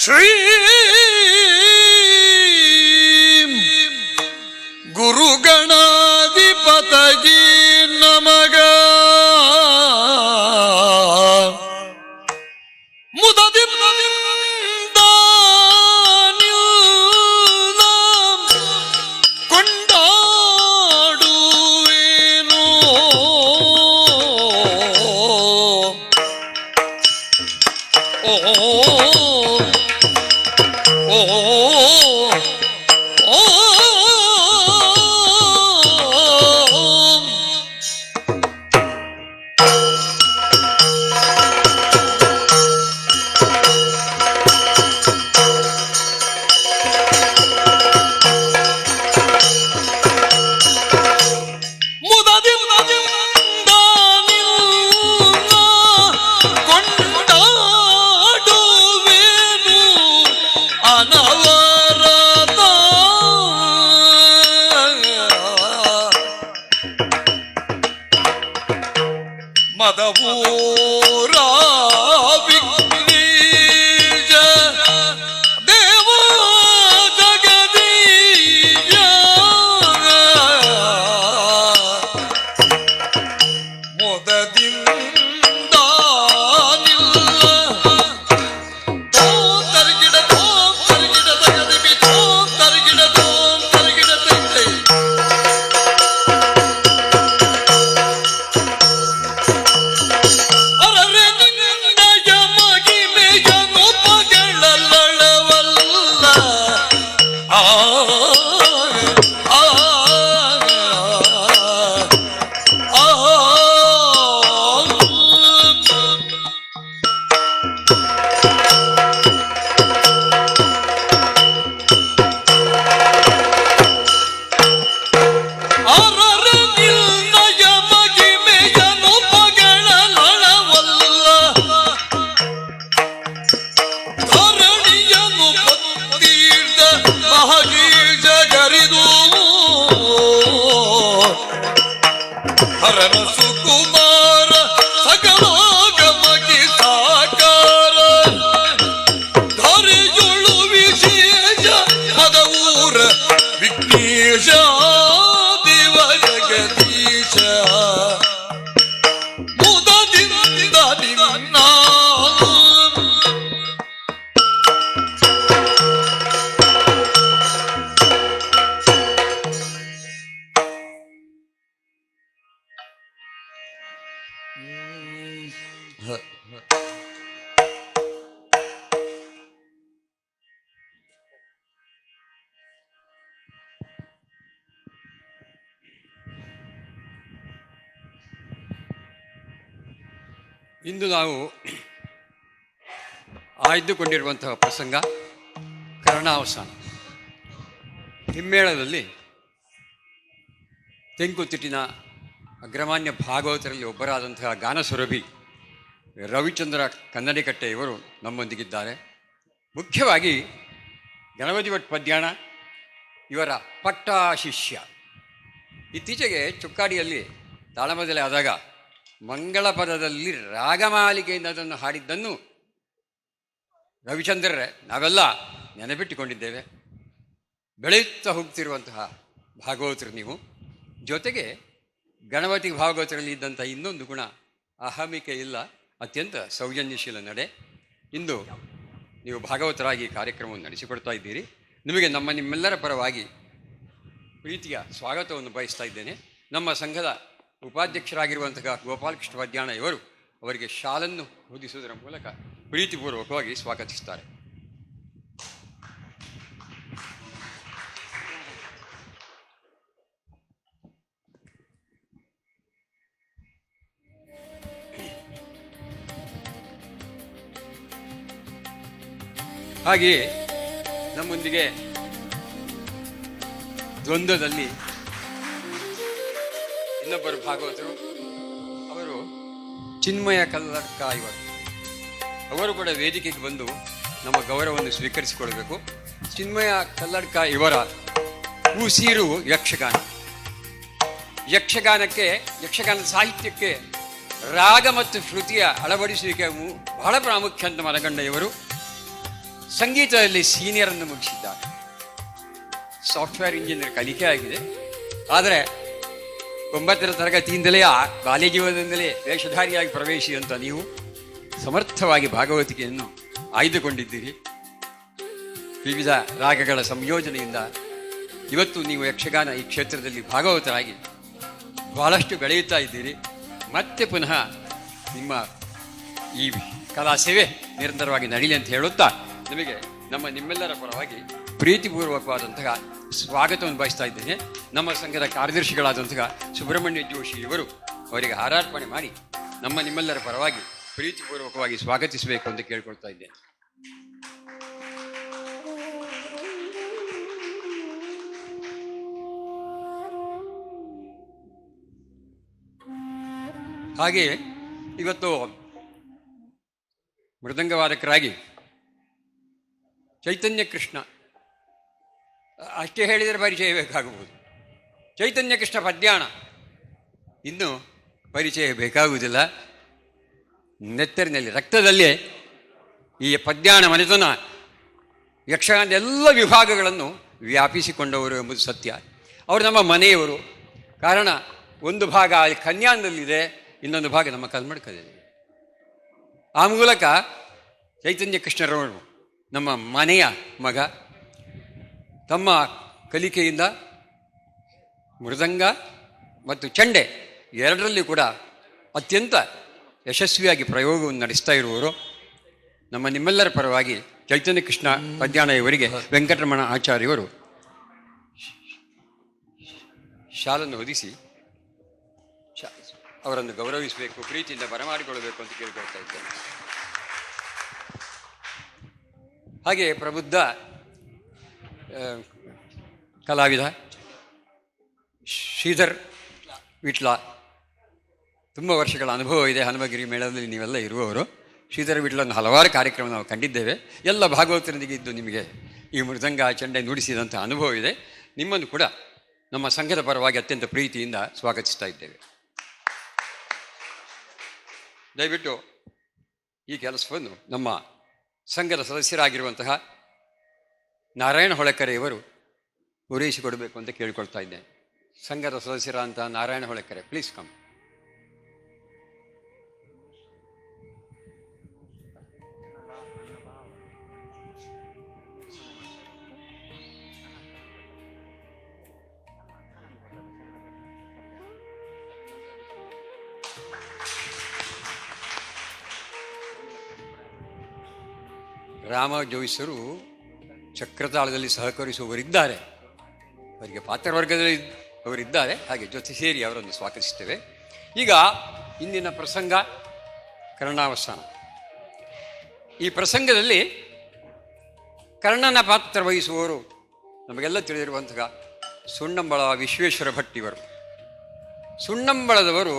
ಶ್ರೀ ಗುರುಗಣಾಧಿಪತಗಿ ನಮಗ ಮುದದಿಂದ ಕೊಂಡಾಡುವೇನು ಓ ಮದವೂರ ವಿಘ್ನೇಶ ದೇವ ಜಗದೀಶ ಮೊದದಿಂದ ತರಗಿಡ ತಗದಿಬಿ ತರಗಿಡ ತರಗಿಡ ತೈ ಹರನ ಸುಕುಮಾರ ಸಕಲಾಗಮಗಿ ಸಾಕಾರ ಧರೆಯುಳು ವಿಶೇಷ ಮದವೂರ ವಿಘ್ನೇಶ ದೇವ ಜಗದೀಶ ಮುದದಿಂದ ನಿನ್ನ ಇಂದು ನಾವು ಆಯ್ದುಕೊಂಡಿರುವಂತಹ ಪ್ರಸಂಗ ಕರ್ಣಾವಸಾನ. ಹಿಮ್ಮೇಳದಲ್ಲಿ ತೆಂಕುತಿಟ್ಟಿನ ಅಗ್ರಮಾನ್ಯ ಭಾಗವತರಲ್ಲಿ ಒಬ್ಬರಾದಂತಹ ಗಾನಸುರಭಿ ರವಿಚಂದ್ರ ಕನ್ನಡಿಕಟ್ಟೆ ಇವರು ನಮ್ಮೊಂದಿಗಿದ್ದಾರೆ. ಮುಖ್ಯವಾಗಿ ಗಣಪತಿ ಭಟ್ ಪದ್ಯಾಣ ಇವರ ಪಟ್ಟ ಶಿಷ್ಯ. ಇತ್ತೀಚೆಗೆ ಚುಕ್ಕಾಡಿಯಲ್ಲಿ ತಾಳಮದ್ದಲೆ ಆದಾಗ ಮಂಗಳ ಪದದಲ್ಲಿ ರಾಗಮಾಲಿಕೆಯಿಂದ ಅದನ್ನು ಹಾಡಿದ್ದನ್ನು ರವಿಚಂದ್ರರೇ ನಾವೆಲ್ಲ ನೆನಪಿಟ್ಟುಕೊಂಡಿದ್ದೇವೆ. ಬೆಳೆಯುತ್ತಾ ಹೋಗ್ತಿರುವಂತಹ ಭಾಗವತರು ನೀವು. ಜೊತೆಗೆ ಗಣಪತಿ ಭಾಗವತರಲ್ಲಿ ಇದ್ದಂಥ ಇನ್ನೊಂದು ಗುಣ ಅಹಮಿಕೆ ಇಲ್ಲ, ಅತ್ಯಂತ ಸೌಜನ್ಯಶೀಲ ನಡೆ. ಇಂದು ನೀವು ಭಾಗವತರಾಗಿ ಕಾರ್ಯಕ್ರಮವನ್ನು ನಡೆಸಿಕೊಡ್ತಾ ಇದ್ದೀರಿ. ನಿಮಗೆ ನಿಮ್ಮೆಲ್ಲರ ಪರವಾಗಿ ಪ್ರೀತಿಯ ಸ್ವಾಗತವನ್ನು ಬಯಸ್ತಾ ಇದ್ದೇನೆ. ನಮ್ಮ ಸಂಘದ ಉಪಾಧ್ಯಕ್ಷರಾಗಿರುವಂತಹ ಗೋಪಾಲಕೃಷ್ಣ ಪದ್ಯಾಣ ಇವರು ಅವರಿಗೆ ಶಾಲನ್ನು ಹೊದಿಸುವುದರ ಮೂಲಕ ಪ್ರೀತಿಪೂರ್ವಕವಾಗಿ ಸ್ವಾಗತಿಸ್ತಾರೆ. ಹಾಗೆಯೇ ನಮ್ಮೊಂದಿಗೆ ದ್ವಂದ್ವದಲ್ಲಿ ಇನ್ನೊಬ್ಬರು ಭಾಗವತರು, ಅವರು ಚಿನ್ಮಯ ಕಲ್ಲಡ್ಕ ಇವರು. ಅವರು ಕೂಡ ವೇದಿಕೆಗೆ ಬಂದು ನಮ್ಮ ಗೌರವವನ್ನು ಸ್ವೀಕರಿಸಿಕೊಳ್ಬೇಕು. ಚಿನ್ಮಯ ಕಲ್ಲಡ್ಕ ಇವರ ಉಸಿರು ಯಕ್ಷಗಾನ. ಯಕ್ಷಗಾನದ ಸಾಹಿತ್ಯಕ್ಕೆ ರಾಗ ಮತ್ತು ಶ್ರುತಿಯ ಅಳವಡಿಸುವಿಕೆ ಬಹಳ ಪ್ರಾಮುಖ್ಯ ಅಂತ ಮನಗಂಡ ಇವರು. ಸಂಗೀತದಲ್ಲಿ ಸೀನಿಯರ್ ಅನ್ನು ಮುಗಿಸಿದ್ದಾರೆ. ಸಾಫ್ಟ್ವೇರ್ ಇಂಜಿನಿಯರ್ ಕಲಿಕೆ ಆಗಿದೆ. ಆದರೆ 9ನೇ ತರಗತಿಯಿಂದಲೇ ಬಾಲ್ಯ ಜೀವನದಿಂದಲೇ ವೇಷಧಾರಿಯಾಗಿ ಪ್ರವೇಶಿಸಿದಂಥ ನೀವು ಸಮರ್ಥವಾಗಿ ಭಾಗವತಿಕೆಯನ್ನು ಆಯ್ದುಕೊಂಡಿದ್ದೀರಿ. ವಿವಿಧ ರಾಗಗಳ ಸಂಯೋಜನೆಯಿಂದ ಇವತ್ತು ನೀವು ಯಕ್ಷಗಾನ ಈ ಕ್ಷೇತ್ರದಲ್ಲಿ ಭಾಗವತರಾಗಿ ಬಹಳಷ್ಟು ಬೆಳೆಯುತ್ತಾ ಇದ್ದೀರಿ. ಮತ್ತೆ ಪುನಃ ನಿಮ್ಮ ಈ ಕಲಾ ಸೇವೆ ನಿರಂತರವಾಗಿ ನಡೀಲಿ ಅಂತ ಹೇಳುತ್ತಾ ನಿಮಗೆ ನಿಮ್ಮೆಲ್ಲರ ಪರವಾಗಿ ಪ್ರೀತಿಪೂರ್ವಕವಾದಂತಹ ಸ್ವಾಗತವನ್ನು ಬಯಸ್ತಾ ಇದ್ದೇನೆ. ನಮ್ಮ ಸಂಘದ ಕಾರ್ಯದರ್ಶಿಗಳಾದಂತಹ ಸುಬ್ರಹ್ಮಣ್ಯ ಜೋಶಿ ಇವರು ಅವರಿಗೆ ಹಾರಾರ್ಪಣೆ ಮಾಡಿ ನಿಮ್ಮೆಲ್ಲರ ಪರವಾಗಿ ಪ್ರೀತಿಪೂರ್ವಕವಾಗಿ ಸ್ವಾಗತಿಸಬೇಕು ಅಂತ ಕೇಳ್ಕೊಳ್ತಾ ಇದ್ದೇನೆ. ಹಾಗೆಯೇ ಇವತ್ತು ಮೃದಂಗವಾದಕರಾಗಿ ಚೈತನ್ಯ ಕೃಷ್ಣ ಅಷ್ಟೇ ಹೇಳಿದರೆ ಪರಿಚಯ ಬೇಕಾಗಬಹುದು. ಚೈತನ್ಯ ಕೃಷ್ಣ ಪದ್ಯಾಣ ಇನ್ನೂ ಪರಿಚಯ ಬೇಕಾಗುವುದಿಲ್ಲ. ನೆತ್ತರಿನಲ್ಲಿ ರಕ್ತದಲ್ಲೇ ಈ ಪದ್ಯಾಣ ಮನೆತನ ಯಕ್ಷಗಾನದ ಎಲ್ಲ ವಿಭಾಗಗಳನ್ನು ವ್ಯಾಪಿಸಿಕೊಂಡವರು ಎಂಬುದು ಸತ್ಯ. ಅವರು ನಮ್ಮ ಮನೆಯವರು. ಕಾರಣ ಒಂದು ಭಾಗ ಕನ್ಯಾನದಲ್ಲಿದೆ, ಇನ್ನೊಂದು ಭಾಗ ನಮ್ಮ ಕಲ್ಮಡ್ಕದಲ್ಲಿ. ಆ ಮೂಲಕ ಚೈತನ್ಯ ಕೃಷ್ಣರವರು ನಮ್ಮ ಮನೆಯ ಮಗ. ತಮ್ಮ ಕಲಿಕೆಯಿಂದ ಮೃದಂಗ ಮತ್ತು ಚಂಡೆ ಎರಡರಲ್ಲಿ ಕೂಡ ಅತ್ಯಂತ ಯಶಸ್ವಿಯಾಗಿ ಪ್ರಯೋಗವನ್ನು ನಡೆಸ್ತಾ ಇರುವವರು. ನಿಮ್ಮೆಲ್ಲರ ಪರವಾಗಿ ಚೈತನ್ಯ ಕೃಷ್ಣ ಪದ್ಯಾಣ ಇವರಿಗೆ ವೆಂಕಟರಮಣ ಆಚಾರ್ಯವರು ಶಾಲನ್ನು ಹೊದಿಸಿ ಅವರನ್ನು ಗೌರವಿಸಬೇಕು, ಪ್ರೀತಿಯಿಂದ ಬರಮಾಡಿಕೊಳ್ಳಬೇಕು ಅಂತ ಕೇಳ್ಕೊಳ್ತಾ ಇದ್ದೇನೆ. ಹಾಗೆ ಪ್ರಬುದ್ಧ ಕಲಾವಿದ ಶ್ರೀಧರ್ ವಿಟ್ಲ, ತುಂಬ ವರ್ಷಗಳ ಅನುಭವ ಇದೆ. ಹನುಮಗಿರಿ ಮೇಳದಲ್ಲಿ ನೀವೆಲ್ಲ ಇರುವವರು. ಶ್ರೀಧರ್ ವಿಟ್ಲನ್ನು ಹಲವಾರು ಕಾರ್ಯಕ್ರಮ ನಾವು ಕಂಡಿದ್ದೇವೆ. ಎಲ್ಲ ಭಾಗವತರೊಂದಿಗೆ ಇದ್ದು ನಿಮಗೆ ಈ ಮೃದಂಗ ಚಂಡೆ ನುಡಿಸಿದಂಥ ಅನುಭವ ಇದೆ. ನಿಮ್ಮನ್ನು ಕೂಡ ನಮ್ಮ ಸಂಘದ ಪರವಾಗಿ ಅತ್ಯಂತ ಪ್ರೀತಿಯಿಂದ ಸ್ವಾಗತಿಸ್ತಾ ಇದ್ದೇವೆ. ದಯವಿಟ್ಟು ಈ ಕೆಲಸವನ್ನು ನಮ್ಮ ಸಂಘದ ಸದಸ್ಯರಾಗಿರುವಂತಹ ನಾರಾಯಣ ಹೊಳೆಕೆರೆಯವರು ಪೂರೈಸಿಕೊಡಬೇಕು ಅಂತ ಕೇಳಿಕೊಳ್ತಾ ಇದ್ದೇನೆ. ಸಂಘದ ಸದಸ್ಯರಾದಂತಹ ನಾರಾಯಣ ಹೊಳೆಕೆರೆ, ಪ್ಲೀಸ್ ಕಮ್. ರಾಮ ಜೋಯಿಸರು ಚಕ್ರತಾಳದಲ್ಲಿ ಸಹಕರಿಸುವವರಿದ್ದಾರೆ, ಅವರಿಗೆ ಪಾತ್ರವರ್ಗದಲ್ಲಿ ಅವರಿದ್ದಾರೆ. ಹಾಗೆ ಜೊತೆ ಸೇರಿ ಅವರನ್ನು ಸ್ವಾಗತಿಸ್ತೇವೆ. ಈಗ ಇಂದಿನ ಪ್ರಸಂಗ ಕರ್ಣಾವಸಾನ. ಈ ಪ್ರಸಂಗದಲ್ಲಿ ಕರ್ಣನ ಪಾತ್ರ ವಹಿಸುವವರು ನಮಗೆಲ್ಲ ತಿಳಿದಿರುವಂತಹ ಸುಣ್ಣಂಬಳ ವಿಶ್ವೇಶ್ವರ ಭಟ್ಟಿವರು. ಸುಣ್ಣಂಬಳದವರು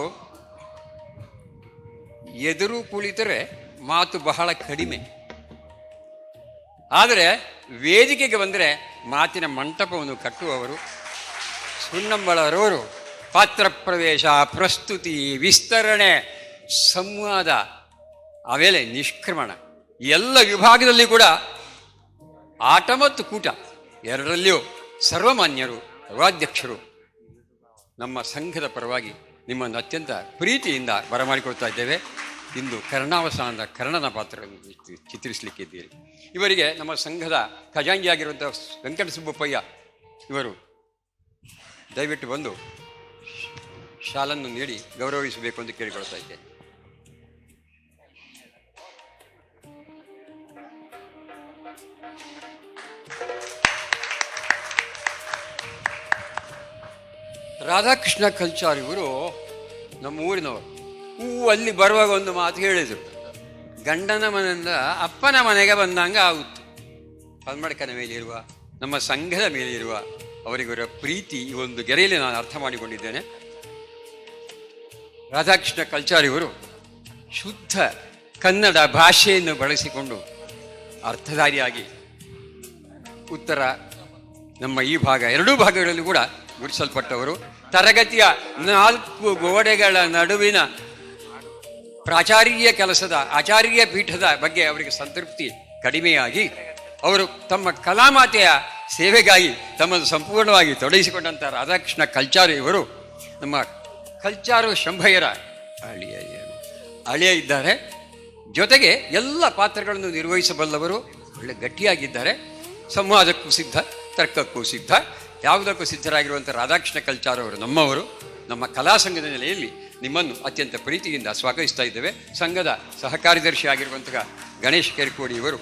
ಎದುರು ಕುಳಿತರೆ ಮಾತು ಬಹಳ ಕಡಿಮೆ, ಆದರೆ ವೇದಿಕೆಗೆ ಬಂದರೆ ಮಾತಿನ ಮಂಟಪವನ್ನು ಕಟ್ಟುವವರು. ಸುಣ್ಣಂಬಳರವರು ಪಾತ್ರ ಪ್ರವೇಶ, ಪ್ರಸ್ತುತಿ, ವಿಸ್ತರಣೆ, ಸಂವಾದ, ಆಮೇಲೆ ನಿಷ್ಕ್ರಮಣ ಎಲ್ಲ ವಿಭಾಗದಲ್ಲಿ ಕೂಡ ಆಟ ಮತ್ತು ಕೂಟ ಎರಡರಲ್ಲಿಯೂ ಸರ್ವಮಾನ್ಯರು, ಸರ್ವಾಧ್ಯಕ್ಷರು. ನಮ್ಮ ಸಂಘದ ಪರವಾಗಿ ನಿಮ್ಮನ್ನು ಅತ್ಯಂತ ಪ್ರೀತಿಯಿಂದ ಬರಮಾಡಿಕೊಳ್ತಾ ಇದ್ದೇವೆ. ಇಂದು ಕರ್ಣಾವಸಾನದ ಕರ್ಣನ ಪಾತ್ರವನ್ನು ಚಿತ್ರಿಸಲಿಕ್ಕಿದ್ದೀರಿ. ಇವರಿಗೆ ನಮ್ಮ ಸಂಘದ ಖಜಾಂಜಿಯಾಗಿರುವಂಥ ವೆಂಕಟ ಸುಬ್ಬಪ್ಪಯ್ಯ ಇವರು ದಯವಿಟ್ಟು ಬಂದು ಶಾಲನ್ನು ನೀಡಿ ಗೌರವಿಸಬೇಕು ಅಂತ ಕೇಳಿಕೊಳ್ತಾ ಇದ್ದೇನೆ. ರಾಧಾಕೃಷ್ಣ ಕಲ್ಚಾರ್ ಇವರು ನಮ್ಮ ಊರಿನವರು. ಅಲ್ಲಿ ಬರುವಾಗ ಒಂದು ಮಾತು ಹೇಳಿದರು, ಗಂಡನ ಮನೆಯಿಂದ ಅಪ್ಪನ ಮನೆಗೆ ಬಂದಂಗ ಆಗುತ್ತೆ. ಕಲ್ಮಡ್ಕನ ಮೇಲಿರುವ ನಮ್ಮ ಸಂಘದ ಮೇಲಿರುವ ಅವರಿಗಿರುವ ಪ್ರೀತಿ ಈ ಒಂದು ಗೆರೆಯಲ್ಲಿ ನಾನು ಅರ್ಥ ಮಾಡಿಕೊಂಡಿದ್ದೇನೆ. ರಾಧಾಕೃಷ್ಣ ಕಲ್ಚಾರ್ ಇವರು ಶುದ್ಧ ಕನ್ನಡ ಭಾಷೆಯನ್ನು ಬಳಸಿಕೊಂಡು ಅರ್ಥಧಾರಿಯಾಗಿ ಉತ್ತರ ನಮ್ಮ ಈ ಭಾಗ ಎರಡೂ ಭಾಗಗಳಲ್ಲಿ ಕೂಡ ಗುರುತಿಸಲ್ಪಟ್ಟವರು. ತರಗತಿಯ 4 ಗೋಡೆಗಳ ನಡುವಿನ ಪ್ರಾಚಾರ್ಯ ಕೆಲಸದ ಆಚಾರ್ಯ ಪೀಠದ ಬಗ್ಗೆ ಅವರಿಗೆ ಸಂತೃಪ್ತಿ ಕಡಿಮೆಯಾಗಿ ಅವರು ತಮ್ಮ ಕಲಾಮಾತೆಯ ಸೇವೆಗಾಗಿ ತಮ್ಮನ್ನು ಸಂಪೂರ್ಣವಾಗಿ ತೊಡಗಿಸಿಕೊಂಡಂಥ ರಾಧಾಕೃಷ್ಣ ಕಲ್ಚಾರು ಇವರು ನಮ್ಮ ಕಲ್ಚಾರು ಶಂಭಯ್ಯರ ಅಳಿಯ ಇದ್ದಾರೆ. ಜೊತೆಗೆ ಎಲ್ಲ ಪಾತ್ರಗಳನ್ನು ನಿರ್ವಹಿಸಬಲ್ಲವರು, ಒಳ್ಳೆ ಗಟ್ಟಿಯಾಗಿದ್ದಾರೆ. ಸಂವಾದಕ್ಕೂ ಸಿದ್ಧ, ತರ್ಕಕ್ಕೂ ಸಿದ್ಧ, ಯಾವುದಕ್ಕೂ ಸಿದ್ಧರಾಗಿರುವಂಥ ರಾಧಾಕೃಷ್ಣ ಕಲ್ಚಾರ್ ಅವರು ನಮ್ಮವರು. ನಮ್ಮ ಕಲಾ ಸಂಘದ ನೆಲೆಯಲ್ಲಿ ನಿಮ್ಮನ್ನು ಅತ್ಯಂತ ಪ್ರೀತಿಯಿಂದ ಸ್ವಾಗತಿಸ್ತಾ ಇದ್ದೇವೆ. ಸಂಘದ ಸಹಕಾರ್ಯದರ್ಶಿ ಆಗಿರುವಂತಹ ಗಣೇಶ್ ಕೆರ್ಕೋಡಿ ಇವರು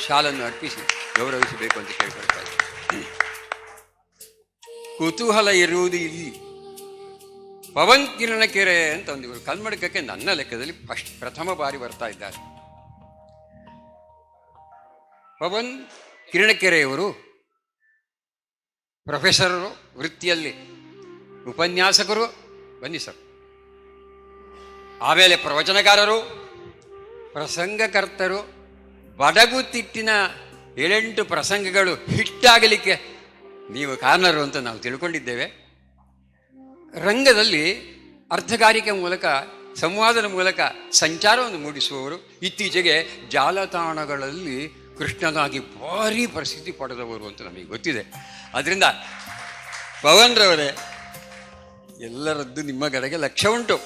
ಶಾಲನ್ನು ಅರ್ಪಿಸಿ ಗೌರವಿಸಬೇಕು ಅಂತ ಕೇಳ್ಕೊಳ್ತಾ ಇದ್ದಾರೆ. ಕುತೂಹಲ ಇರುವುದು ಇಲ್ಲಿ. ಪವನ್ ಕಿರಣಕೆರೆ ಅಂತ ಒಂದು ಇವರು ಕಲ್ಮಡಕಕ್ಕೆ ನನ್ನ ಲೆಕ್ಕದಲ್ಲಿ ಪ್ರಥಮ ಬಾರಿ ಬರ್ತಾ ಇದ್ದಾರೆ. ಪವನ್ ಕಿರಣಕೆರೆಯವರು ಪ್ರೊಫೆಸರರು, ವೃತ್ತಿಯಲ್ಲಿ ಉಪನ್ಯಾಸಕರು, ಬನ್ನಿ ಸರ್, ಆಮೇಲೆ ಪ್ರವಚನಕಾರರು, ಪ್ರಸಂಗಕರ್ತರು, ಬಡಗುತಿಟ್ಟಿನ 7-8 ಪ್ರಸಂಗಗಳು ಹಿಟ್ಟಾಗಲಿಕ್ಕೆ ನೀವು ಕಾರಣರು ಅಂತ ನಾವು ತಿಳ್ಕೊಂಡಿದ್ದೇವೆ. ರಂಗದಲ್ಲಿ ಅರ್ಥಗಾರಿಕೆ ಮೂಲಕ, ಸಂವಾದದ ಮೂಲಕ ಸಂಚಾರವನ್ನು ಮೂಡಿಸುವವರು. ಇತ್ತೀಚೆಗೆ ಜಾಲತಾಣಗಳಲ್ಲಿ ಕೃಷ್ಣನಾಗಿ ಭಾರೀ ಪ್ರಸಿದ್ಧಿ ಪಡೆದವರು ಅಂತ ನಮಗೆ ಗೊತ್ತಿದೆ. ಅದರಿಂದ ಪವನ್ರವರೇ, ಎಲ್ಲರದ್ದು ನಿಮ್ಮ ಕಡೆಗೆ ಲಕ್ಷ್ಯ ಉಂಟು.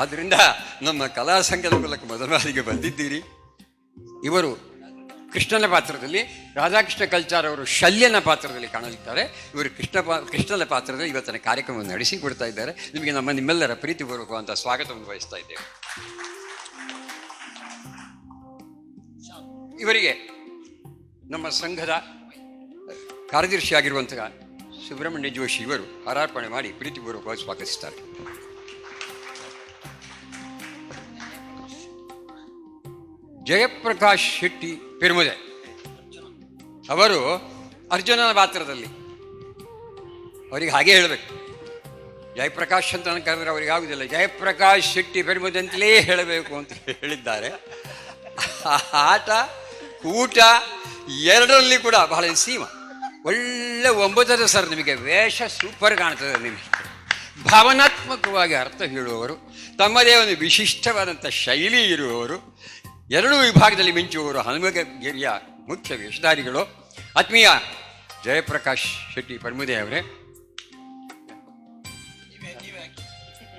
ಆದ್ದರಿಂದ ನಮ್ಮ ಕಲಾ ಸಂಘದ ಮೂಲಕ ಮೊದಲ ಬಾರಿಗೆ ಬಂದಿದ್ದೀರಿ. ಇವರು ಕೃಷ್ಣನ ಪಾತ್ರದಲ್ಲಿ, ರಾಧಾಕೃಷ್ಣ ಕಲ್ಚಾರ್ ಅವರು ಶಲ್ಯನ ಪಾತ್ರದಲ್ಲಿ ಕಾಣಲಿದ್ದಾರೆ. ಇವರು ಕೃಷ್ಣನ ಪಾತ್ರದಲ್ಲಿ ಇವತ್ತಿನ ಕಾರ್ಯಕ್ರಮವನ್ನು ನಡೆಸಿ ಕೊಡ್ತಾ ಇದ್ದಾರೆ. ನಿಮಗೆ ನಿಮ್ಮೆಲ್ಲರ ಪ್ರೀತಿಪೂರ್ವಕವಾದ ಸ್ವಾಗತವನ್ನು ವಹಿಸ್ತಾ ಇದ್ದೇವೆ. ಇವರಿಗೆ ನಮ್ಮ ಸಂಘದ ಕಾರ್ಯದರ್ಶಿಯಾಗಿರುವಂತಹ ಸುಬ್ರಹ್ಮಣ್ಯ ಜೋಶಿ ಇವರು ಹಾರಾರ್ಪಣೆ ಮಾಡಿ ಪ್ರೀತಿಪೂರ್ವಕವಾಗಿ ಸ್ವಾಗತಿಸ್ತಾರೆ. ಜಯಪ್ರಕಾಶ್ ಶೆಟ್ಟಿ ಪೆರ್ಮುದೆ ಅವರು ಅರ್ಜುನನ ಪಾತ್ರದಲ್ಲಿ, ಅವರಿಗೆ ಹಾಗೆ ಹೇಳಬೇಕು. ಜಯಪ್ರಕಾಶ್ ಅಂತ ಕರೆದ್ರೆ ಅವ್ರಿಗೆ ಆಗುದಿಲ್ಲ, ಜಯಪ್ರಕಾಶ್ ಶೆಟ್ಟಿ ಪೆರ್ಮುದೆ ಅಂತಲೇ ಹೇಳಬೇಕು ಅಂತ ಹೇಳಿದ್ದಾರೆ. ಆಟ ಊಟ ಎರಡರಲ್ಲಿ ಕೂಡ ಬಹಳ ಸೀಮ, ಒಳ್ಳೆ ಒಂಬತ್ತದ ಸರ್. ನಿಮಗೆ ವೇಷ ಸೂಪರ್ ಕಾಣ್ತದೆ. ನಿಮಗೆ ಭಾವನಾತ್ಮಕವಾಗಿ ಅರ್ಥ ಹೇಳುವವರು, ತಮ್ಮದೇ ಒಂದು ವಿಶಿಷ್ಟವಾದಂಥ ಶೈಲಿ ಇರುವವರು, ಎರಡೂ ವಿಭಾಗದಲ್ಲಿ ಮಿಂಚುವವರು, ಹನುಮಗಿರಿಯ ಮುಖ್ಯ ವೇಷಧಾರಿಗಳು. ಆತ್ಮೀಯ ಜಯಪ್ರಕಾಶ್ ಶೆಟ್ಟಿ ಪೆರ್ಮುದೆ ಅವರೇ,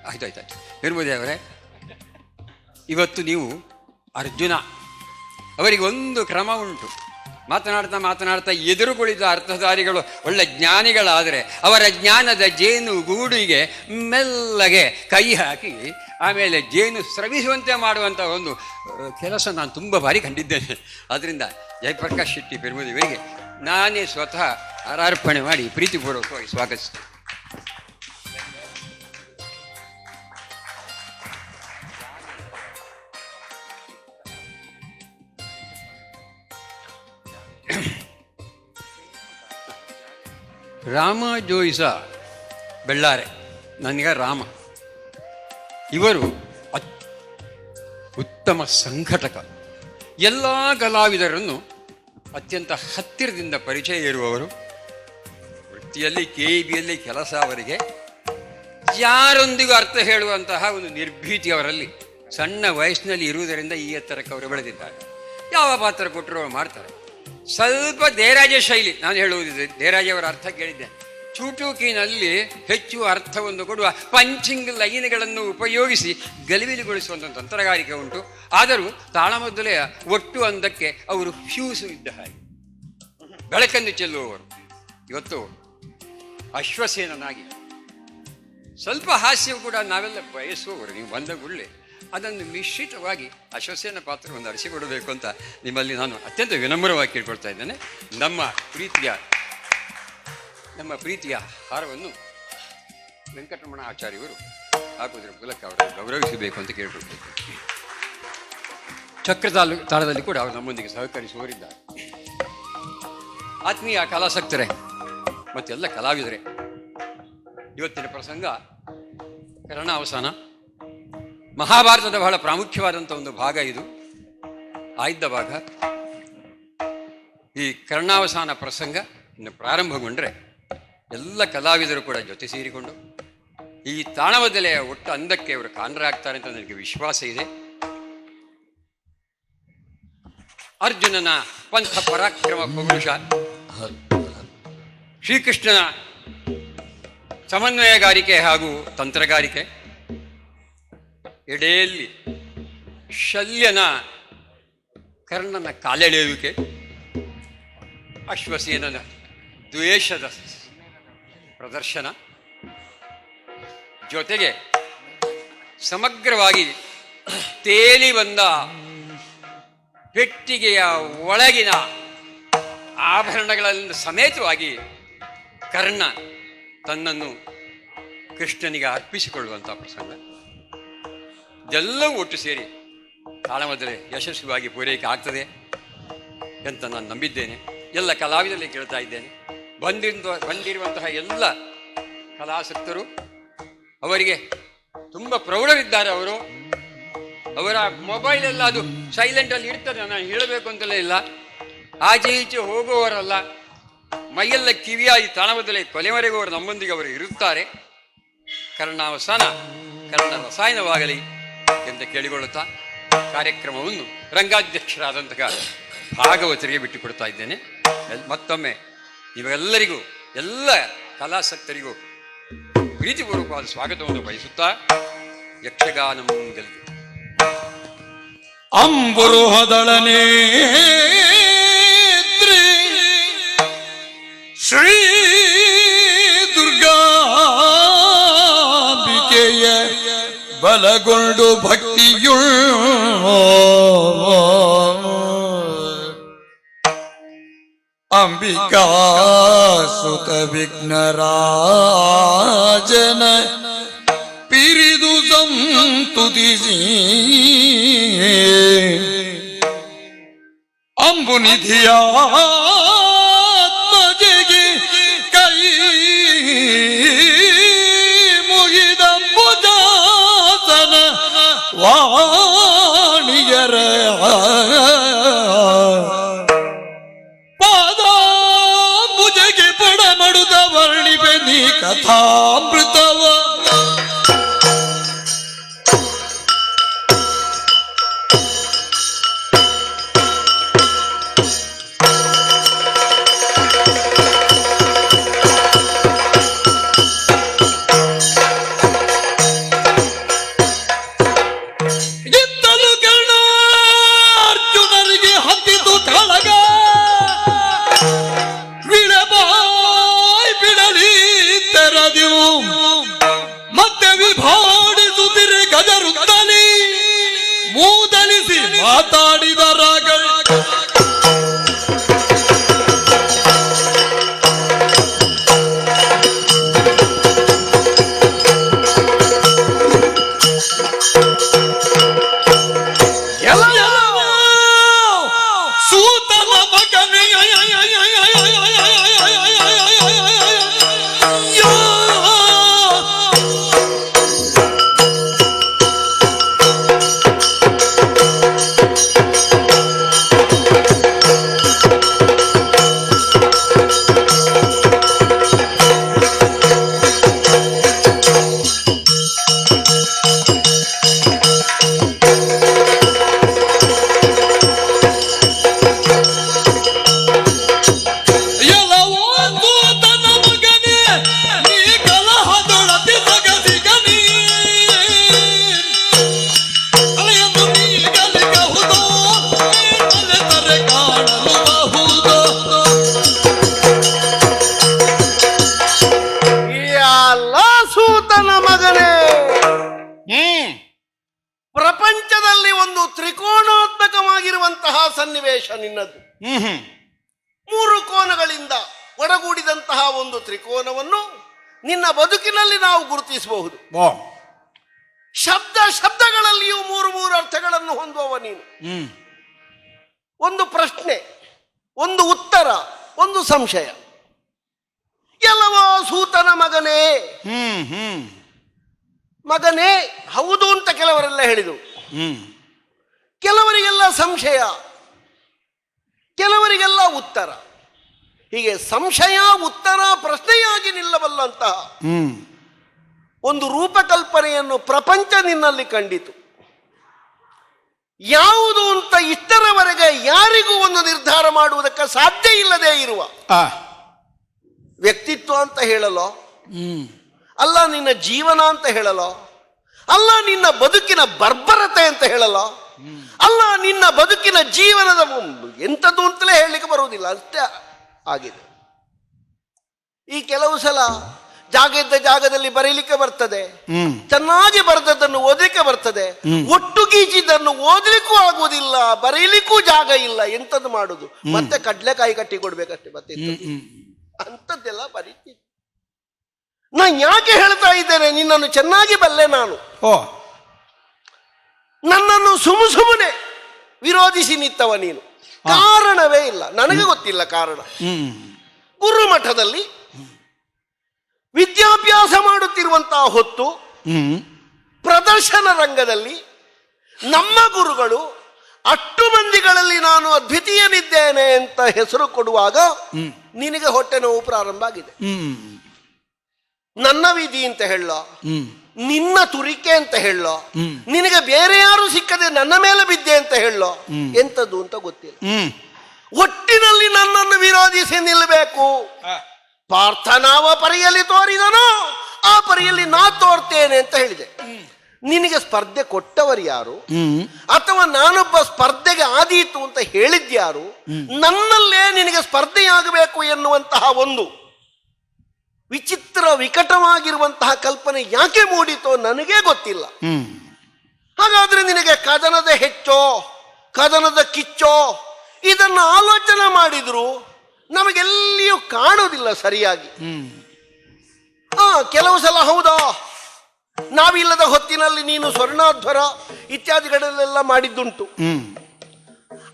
ಆಯ್ತಾಯ್ತು ಪೆರ್ಮುದೆ ಅವರೇ, ಇವತ್ತು ನೀವು ಅರ್ಜುನ. ಅವರಿಗೆ ಒಂದು ಕ್ರಮ ಉಂಟು. ಮಾತನಾಡ್ತಾ ಎದುರು ಕುಳಿತ ಅರ್ಥಧಾರಿಗಳು ಒಳ್ಳೆ ಜ್ಞಾನಿಗಳಾದರೆ ಅವರ ಜ್ಞಾನದ ಜೇನು ಗೂಡಿಗೆ ಮೆಲ್ಲಗೆ ಕೈ ಹಾಕಿ ಆಮೇಲೆ ಜೇನು ಸ್ರವಿಸುವಂತೆ ಮಾಡುವಂಥ ಒಂದು ಕೆಲಸ ನಾನು ತುಂಬ ಬಾರಿ ಕಂಡಿದ್ದೇನೆ. ಆದ್ದರಿಂದ ಜಯಪ್ರಕಾಶ್ ಶೆಟ್ಟಿ ಪೆರ್ಮುದೆ ಇವರಿಗೆ ನಾನೇ ಸ್ವತಃ ಹಾರಾರ್ಪಣೆ ಮಾಡಿ ಪ್ರೀತಿಪೂರ್ವಕವಾಗಿ ಸ್ವಾಗತಿಸ್ತೇನೆ. ರಾಮ ಜೋಯಿಸ ಬೆಳ್ಳಾರೆ, ನನಗೆ ರಾಮ, ಇವರು ಉತ್ತಮ ಸಂಘಟಕ. ಎಲ್ಲ ಕಲಾವಿದರನ್ನು ಅತ್ಯಂತ ಹತ್ತಿರದಿಂದ ಪರಿಚಯ ಇರುವವರು. ವೃತ್ತಿಯಲ್ಲಿ KEBಯಲ್ಲಿ ಕೆಲಸ ಅವರಿಗೆ. ಯಾರೊಂದಿಗೂ ಅರ್ಥ ಹೇಳುವಂತಹ ಒಂದು ನಿರ್ಭೀತಿ ಅವರಲ್ಲಿ ಸಣ್ಣ ವಯಸ್ಸಿನಲ್ಲಿ ಇರುವುದರಿಂದ ಈ ಎತ್ತರಕ್ಕೆ ಅವರು ಬೆಳೆದಿದ್ದಾರೆ. ಯಾವ ಪಾತ್ರ ಕೊಟ್ಟರು ಅವರು ಮಾಡ್ತಾರೆ. ಸ್ವಲ್ಪ ದೇರಾಜ ಶೈಲಿ, ನಾನು ಹೇಳುವುದಿದೆ, ದೇರಾಜವರ ಅರ್ಥ ಕೇಳಿದ್ದೆ. ಚೂಟುಕಿನಲ್ಲಿ ಹೆಚ್ಚು ಅರ್ಥವನ್ನು ಕೊಡುವ ಪಂಚಿಂಗ್ ಲೈನ್ಗಳನ್ನು ಉಪಯೋಗಿಸಿ ಗಲಿಬಿಲಿಗೊಳಿಸುವಂಥ ತಂತ್ರಗಾರಿಕೆ ಉಂಟು. ಆದರೂ ತಾಳಮದ್ದಲೆಯ ಒಟ್ಟು ಅಂದಕ್ಕೆ ಅವರು ಫ್ಯೂಸು ಇದ್ದ ಹಾಗೆ ಬೆಳಕನ್ನು ಚೆಲ್ಲುವವರು. ಇವತ್ತು ಅಶ್ವಸೇನನಾಗಿ ಸ್ವಲ್ಪ ಹಾಸ್ಯ ಕೂಡ ನಾವೆಲ್ಲ ಬಯಸುವವರು. ನೀವು ಬಂದ ಗುಳ್ಳೆ ಅದನ್ನು ಮಿಶ್ರಿತವಾಗಿ ಅಶ್ವಸೇನ ಪಾತ್ರವನ್ನು ನಡೆಸಿಕೊಡಬೇಕು ಅಂತ ನಿಮ್ಮಲ್ಲಿ ನಾನು ಅತ್ಯಂತ ವಿನಮ್ರವಾಗಿ ಕೇಳ್ಕೊಳ್ತಾ ಇದ್ದೇನೆ. ನಮ್ಮ ಪ್ರೀತಿಯ ಹಾರವನ್ನು ವೆಂಕಟರಮಣ ಆಚಾರ್ಯವರು ಹಾಕುವುದರ ಮೂಲಕ ಅವರನ್ನು ಗೌರವಿಸಬೇಕು ಅಂತ ಕೇಳ್ಕೊಳ್ತೇನೆ. ಚಕ್ರ ತಾಳದಲ್ಲಿ ಕೂಡ ಅವರು ನಮ್ಮೊಂದಿಗೆ ಸಹಕರಿಸುವವರಿದ್ದಾರೆ. ಆತ್ಮೀಯ ಕಲಾಸಕ್ತರೇ ಮತ್ತೆಲ್ಲ ಕಲಾವಿದರೇ, ಇವತ್ತಿನ ಪ್ರಸಂಗ ಕರ್ಣಾವಸಾನ. ಮಹಾಭಾರತದ ಬಹಳ ಪ್ರಾಮುಖ್ಯವಾದಂಥ ಒಂದು ಭಾಗ ಇದು, ಆಯ್ದ ಭಾಗ. ಈ ಕರ್ಣಾವಸಾನ ಪ್ರಸಂಗ ಇನ್ನು ಪ್ರಾರಂಭಗೊಂಡ್ರೆ ಎಲ್ಲ ಕಲಾವಿದರು ಕೂಡ ಜೊತೆ ಸೇರಿಕೊಂಡು ಈ ತಾಳಮದ್ದಲೆಯ ಒಟ್ಟು ಅಂದಕ್ಕೆ ಅವರು ಕಾರಣರಾಗ್ತಾರೆ ಅಂತ ನನಗೆ ವಿಶ್ವಾಸ ಇದೆ. ಅರ್ಜುನನ ಪಂಥ ಪರಾಕ್ರಮ ಪೌರುಷ, ಶ್ರೀಕೃಷ್ಣನ ಸಮನ್ವಯಗಾರಿಕೆ ಹಾಗೂ ತಂತ್ರಗಾರಿಕೆ, ಎಡೆಯಲ್ಲಿ ಶಲ್ಯನ ಕರ್ಣನ ಕಾಲೆಳೆಯುವಿಕೆ, ಅಶ್ವಸೇನನ ದ್ವೇಷದ ಪ್ರದರ್ಶನ, ಜೊತೆಗೆ ಸಮಗ್ರವಾಗಿ ತೇಲಿ ಬಂದ ಪೆಟ್ಟಿಗೆಯ ಒಳಗಿನ ಆಭರಣಗಳಲ್ಲಿ ಸಮೇತವಾಗಿ ಕರ್ಣ ತನ್ನನ್ನು ಕೃಷ್ಣನಿಗೆ ಅರ್ಪಿಸಿಕೊಳ್ಳುವಂಥ ಪ್ರಸಂಗ, ಇದೆಲ್ಲವೂ ಒಟ್ಟು ಸೇರಿ ತಾಳಮದ್ದಲೆ ಯಶಸ್ವಿಯಾಗಿ ಪೂರೈಕೆ ಆಗ್ತದೆ ಅಂತ ನಾನು ನಂಬಿದ್ದೇನೆ. ಎಲ್ಲ ಕಲಾವಿದರಲ್ಲಿ ಕೇಳ್ತಾ ಇದ್ದೇನೆ. ಬಂದಿರುವಂತಹ ಎಲ್ಲ ಕಲಾಸಕ್ತರು, ಅವರಿಗೆ ತುಂಬ ಪ್ರೌಢರಿದ್ದಾರೆ. ಅವರ ಮೊಬೈಲೆಲ್ಲ ಅದು ಸೈಲೆಂಟಲ್ಲಿ ಇರ್ತದೆ, ನಾನು ಹೇಳಬೇಕು ಅಂತಲೇ ಇಲ್ಲ. ಆಚೆ ಈಚೆ ಹೋಗುವವರಲ್ಲ, ಮೈಯೆಲ್ಲ ಕಿವಿಯಾಗಿ ತಾಳಮದ್ದಲೆ ಕೊನೆವರೆಗೂ ಅವರು ನಮ್ಮೊಂದಿಗೆ ಅವರು ಇರುತ್ತಾರೆ. ಕರ್ಣಾವಸಾನ ಕರ್ಣ ರಸಾಯನವಾಗಲಿ ಎಂದು ಕೇಳಿಕೊಳ್ಳುತ್ತಾ ಕಾರ್ಯಕ್ರಮವನ್ನು ರಂಗಾಧ್ಯಕ್ಷರಾದಂತಹ ಭಾಗವತರಿಗೆ ಬಿಟ್ಟುಕೊಡ್ತಾ ಇದ್ದೇನೆ. ಮತ್ತೊಮ್ಮೆ ಇವೆಲ್ಲರಿಗೂ, ಎಲ್ಲ ಕಲಾಸಕ್ತರಿಗೂ ಪ್ರೀತಿಪೂರ್ವಕವಾದ ಸ್ವಾಗತವನ್ನು ಬಯಸುತ್ತಾ ಯಕ್ಷಗಾನಂ ಗೆಲ್ಲು. ಅಂಬುರುಹದಳನೇ ಶ್ರೀ ದುರ್ಗಾಂಬಿಕೆಯ ಬಲಗೊಂಡು ಭಕ್ತಿಯುಳ್ ಅಂಬಿಕಾ ಸುತ ವಿಘ್ನರಾಜನ ಪಿರಿದು ಸಂತುತಿಸಿ ಅಂಬುನಿಧಿಯಾತ್ಮಜೆಗೆ ಕೈ ಮುಗಿದಂಬುಜಾಸನ ವಾಣಿಯರ ಪಾದಾಂಬುಜೆಗೆ ಪಡಮಡುದ ವರ್ಣಿಪೆ ನೀ ಕಥಾಮೃತವ ಮತ್ತೆ ವಿಭಾಡಿಸುತ್ತಿರೆ ಗಜರುತ್ತಲಿ ಮೂದಲಿಸಿ ಮಾತಾಡಿದ ರಾಗ ಸೂತನ ಮಗನೇ ಪ್ರಪಂಚದಲ್ಲಿ ಒಂದು ತ್ರಿಕೋಣಾತ್ಮಕವಾಗಿರುವಂತಹ ಸನ್ನಿವೇಶ ನಿನ್ನದು. 3 ಕೋನಗಳಿಂದ ಒಡಗೂಡಿದಂತಹ ಒಂದು ತ್ರಿಕೋನವನ್ನು ನಿನ್ನ ಬದುಕಿನಲ್ಲಿ ನಾವು ಗುರುತಿಸಬಹುದು. ಶಬ್ದಗಳಲ್ಲಿಯೂ 3 ಅರ್ಥಗಳನ್ನು ಹೊಂದುವವ ನೀನು. ಒಂದು ಪ್ರಶ್ನೆ, ಒಂದು ಉತ್ತರ, ಒಂದು ಸಂಶಯ. ಎಲ್ಲವೋ ಸೂತನ ಮಗನೇ, ಮಗನೇ ಹೌದು ಅಂತ ಕೆಲವರೆಲ್ಲ ಹೇಳಿದರು. ಕೆಲವರಿಗೆಲ್ಲ ಸಂಶಯ, ಕೆಲವರಿಗೆಲ್ಲ ಉತ್ತರ. ಹೀಗೆ ಸಂಶಯ ಉತ್ತರ ಪ್ರಶ್ನೆಯಾಗಿ ನಿಲ್ಲಬಲ್ಲಂತಹ ಒಂದು ರೂಪಕಲ್ಪನೆಯನ್ನು ಪ್ರಪಂಚ ನಿನ್ನಲ್ಲಿ ಕಂಡಿತು. ಯಾವುದು ಅಂತ ಇಷ್ಟರವರೆಗೆ ಯಾರಿಗೂ ಒಂದು ನಿರ್ಧಾರ ಮಾಡುವುದಕ್ಕೆ ಸಾಧ್ಯ ಇಲ್ಲದೆ ಇರುವ ವ್ಯಕ್ತಿತ್ವ ಅಂತ ಹೇಳಲೋ, ಅಲ್ಲ ನಿನ್ನ ಜೀವನ ಅಂತ ಹೇಳಲೋ, ಅಲ್ಲ ನಿನ್ನ ಬದುಕಿನ ಬರ್ಬರತೆ ಅಂತ ಹೇಳಲೋ, ಅಲ್ಲ ನಿನ್ನ ಬದುಕಿನ ಜೀವನದ ಎಂಥದ್ದು ಅಂತಲೇ ಹೇಳಲಿಕ್ಕೆ ಬರುವುದಿಲ್ಲ, ಅಷ್ಟೇ ಆಗಿದೆ. ಈ ಕೆಲವು ಸಲ ಜಾಗ ಇದ್ದ ಜಾಗದಲ್ಲಿ ಬರೀಲಿಕ್ಕೆ ಬರ್ತದೆ, ಚೆನ್ನಾಗಿ ಬರೆದದ್ದನ್ನು ಓದಲಿಕ್ಕೆ ಬರ್ತದೆ, ಒಟ್ಟು ಗೀಚಿದ್ದನ್ನು ಓದಲಿಕ್ಕೂ ಆಗುವುದಿಲ್ಲ, ಬರೀಲಿಕ್ಕೂ ಜಾಗ ಇಲ್ಲ, ಎಂಥದ್ದು ಮಾಡುದು, ಮತ್ತೆ ಕಡ್ಲೆಕಾಯಿ ಕಟ್ಟಿ ಕೊಡ್ಬೇಕಷ್ಟೇ, ಮತ್ತೆ ಅಂಥದ್ದೆಲ್ಲ ಬರೀತಿದ್ದೆ. ನಾನು ಯಾಕೆ ಹೇಳ್ತಾ ಇದ್ದೇನೆ, ನಿನ್ನನ್ನು ಚೆನ್ನಾಗಿ ಬಲ್ಲೆ ನಾನು. ನನ್ನನ್ನು ಸುಮ್ಮನೆ ವಿರೋಧಿಸಿ ನಿಂತವ ನೀನು, ಕಾರಣವೇ ಇಲ್ಲ, ನನಗೆ ಗೊತ್ತಿಲ್ಲ ಕಾರಣ. ಗುರುಮಠದಲ್ಲಿ ವಿದ್ಯಾಭ್ಯಾಸ ಮಾಡುತ್ತಿರುವಂತಹ ಹೊತ್ತು ಪ್ರದರ್ಶನ ರಂಗದಲ್ಲಿ ನಮ್ಮ ಗುರುಗಳು ಅಷ್ಟು ಮಂದಿಗಳಲ್ಲಿ ನಾನು ಅದ್ವಿತೀಯನಿದ್ದೇನೆ ಅಂತ ಹೆಸರು ಕೊಡುವಾಗ ನಿನಗೆ ಹೊಟ್ಟೆ ನೋವು ಪ್ರಾರಂಭ ಆಗಿದೆ. ನನ್ನ ವಿಧಿ ಅಂತ ಹೇಳೋ, ನಿನ್ನ ತುರಿಕೆ ಅಂತ ಹೇಳೋ, ನಿನಗೆ ಬೇರೆ ಯಾರು ಸಿಕ್ಕದೆ ನನ್ನ ಮೇಲೆ ಬಿದ್ದೆ ಅಂತ ಹೇಳೋ, ಎಂಥದ್ದು ಅಂತ ಗೊತ್ತಿಲ್ಲ. ಒಟ್ಟಿನಲ್ಲಿ ನನ್ನನ್ನು ವಿರೋಧಿಸಿ ನಿಲ್ಲಬೇಕು. ಪಾರ್ಥನಾವ ಪರಿಯಲ್ಲಿ ತೋರಿದನೋ ಆ ಪರಿಯಲ್ಲಿ ನಾ ತೋರ್ತೇನೆ ಅಂತ ಹೇಳಿದೆ. ನಿನಗೆ ಸ್ಪರ್ಧೆ ಕೊಟ್ಟವರು ಯಾರು, ಅಥವಾ ನಾನೊಬ್ಬ ಸ್ಪರ್ಧೆಗೆ ಆದೀತು ಅಂತ ಹೇಳಿದ್ಯಾರು, ನನ್ನಲ್ಲೇ ನಿನಗೆ ಸ್ಪರ್ಧೆಯಾಗಬೇಕು ಎನ್ನುವಂತಹ ಒಂದು ವಿಚಿತ್ರ ವಿಕಟವಾಗಿರುವಂತಹ ಕಲ್ಪನೆ ಯಾಕೆ ಮೂಡಿತೋ ನನಗೇ ಗೊತ್ತಿಲ್ಲ. ಹಾಗಾದ್ರೆ ನಿನಗೆ ಕದನದ ಹೆಚ್ಚೋ ಕದನದ ಕಿಚ್ಚೋ ಇದನ್ನು ಆಲೋಚನೆ ಮಾಡಿದ್ರು ನಮಗೆಲ್ಲಿಯೂ ಕಾಣೋದಿಲ್ಲ ಸರಿಯಾಗಿ. ಕೆಲವು ಸಲ ಹೌದಾ, ನಾವಿಲ್ಲದ ಹೊತ್ತಿನಲ್ಲಿ ನೀನು ಸ್ವರ್ಣಾಧ್ವರ ಇತ್ಯಾದಿಗಳಲ್ಲೆಲ್ಲ ಮಾಡಿದ್ದುಂಟು.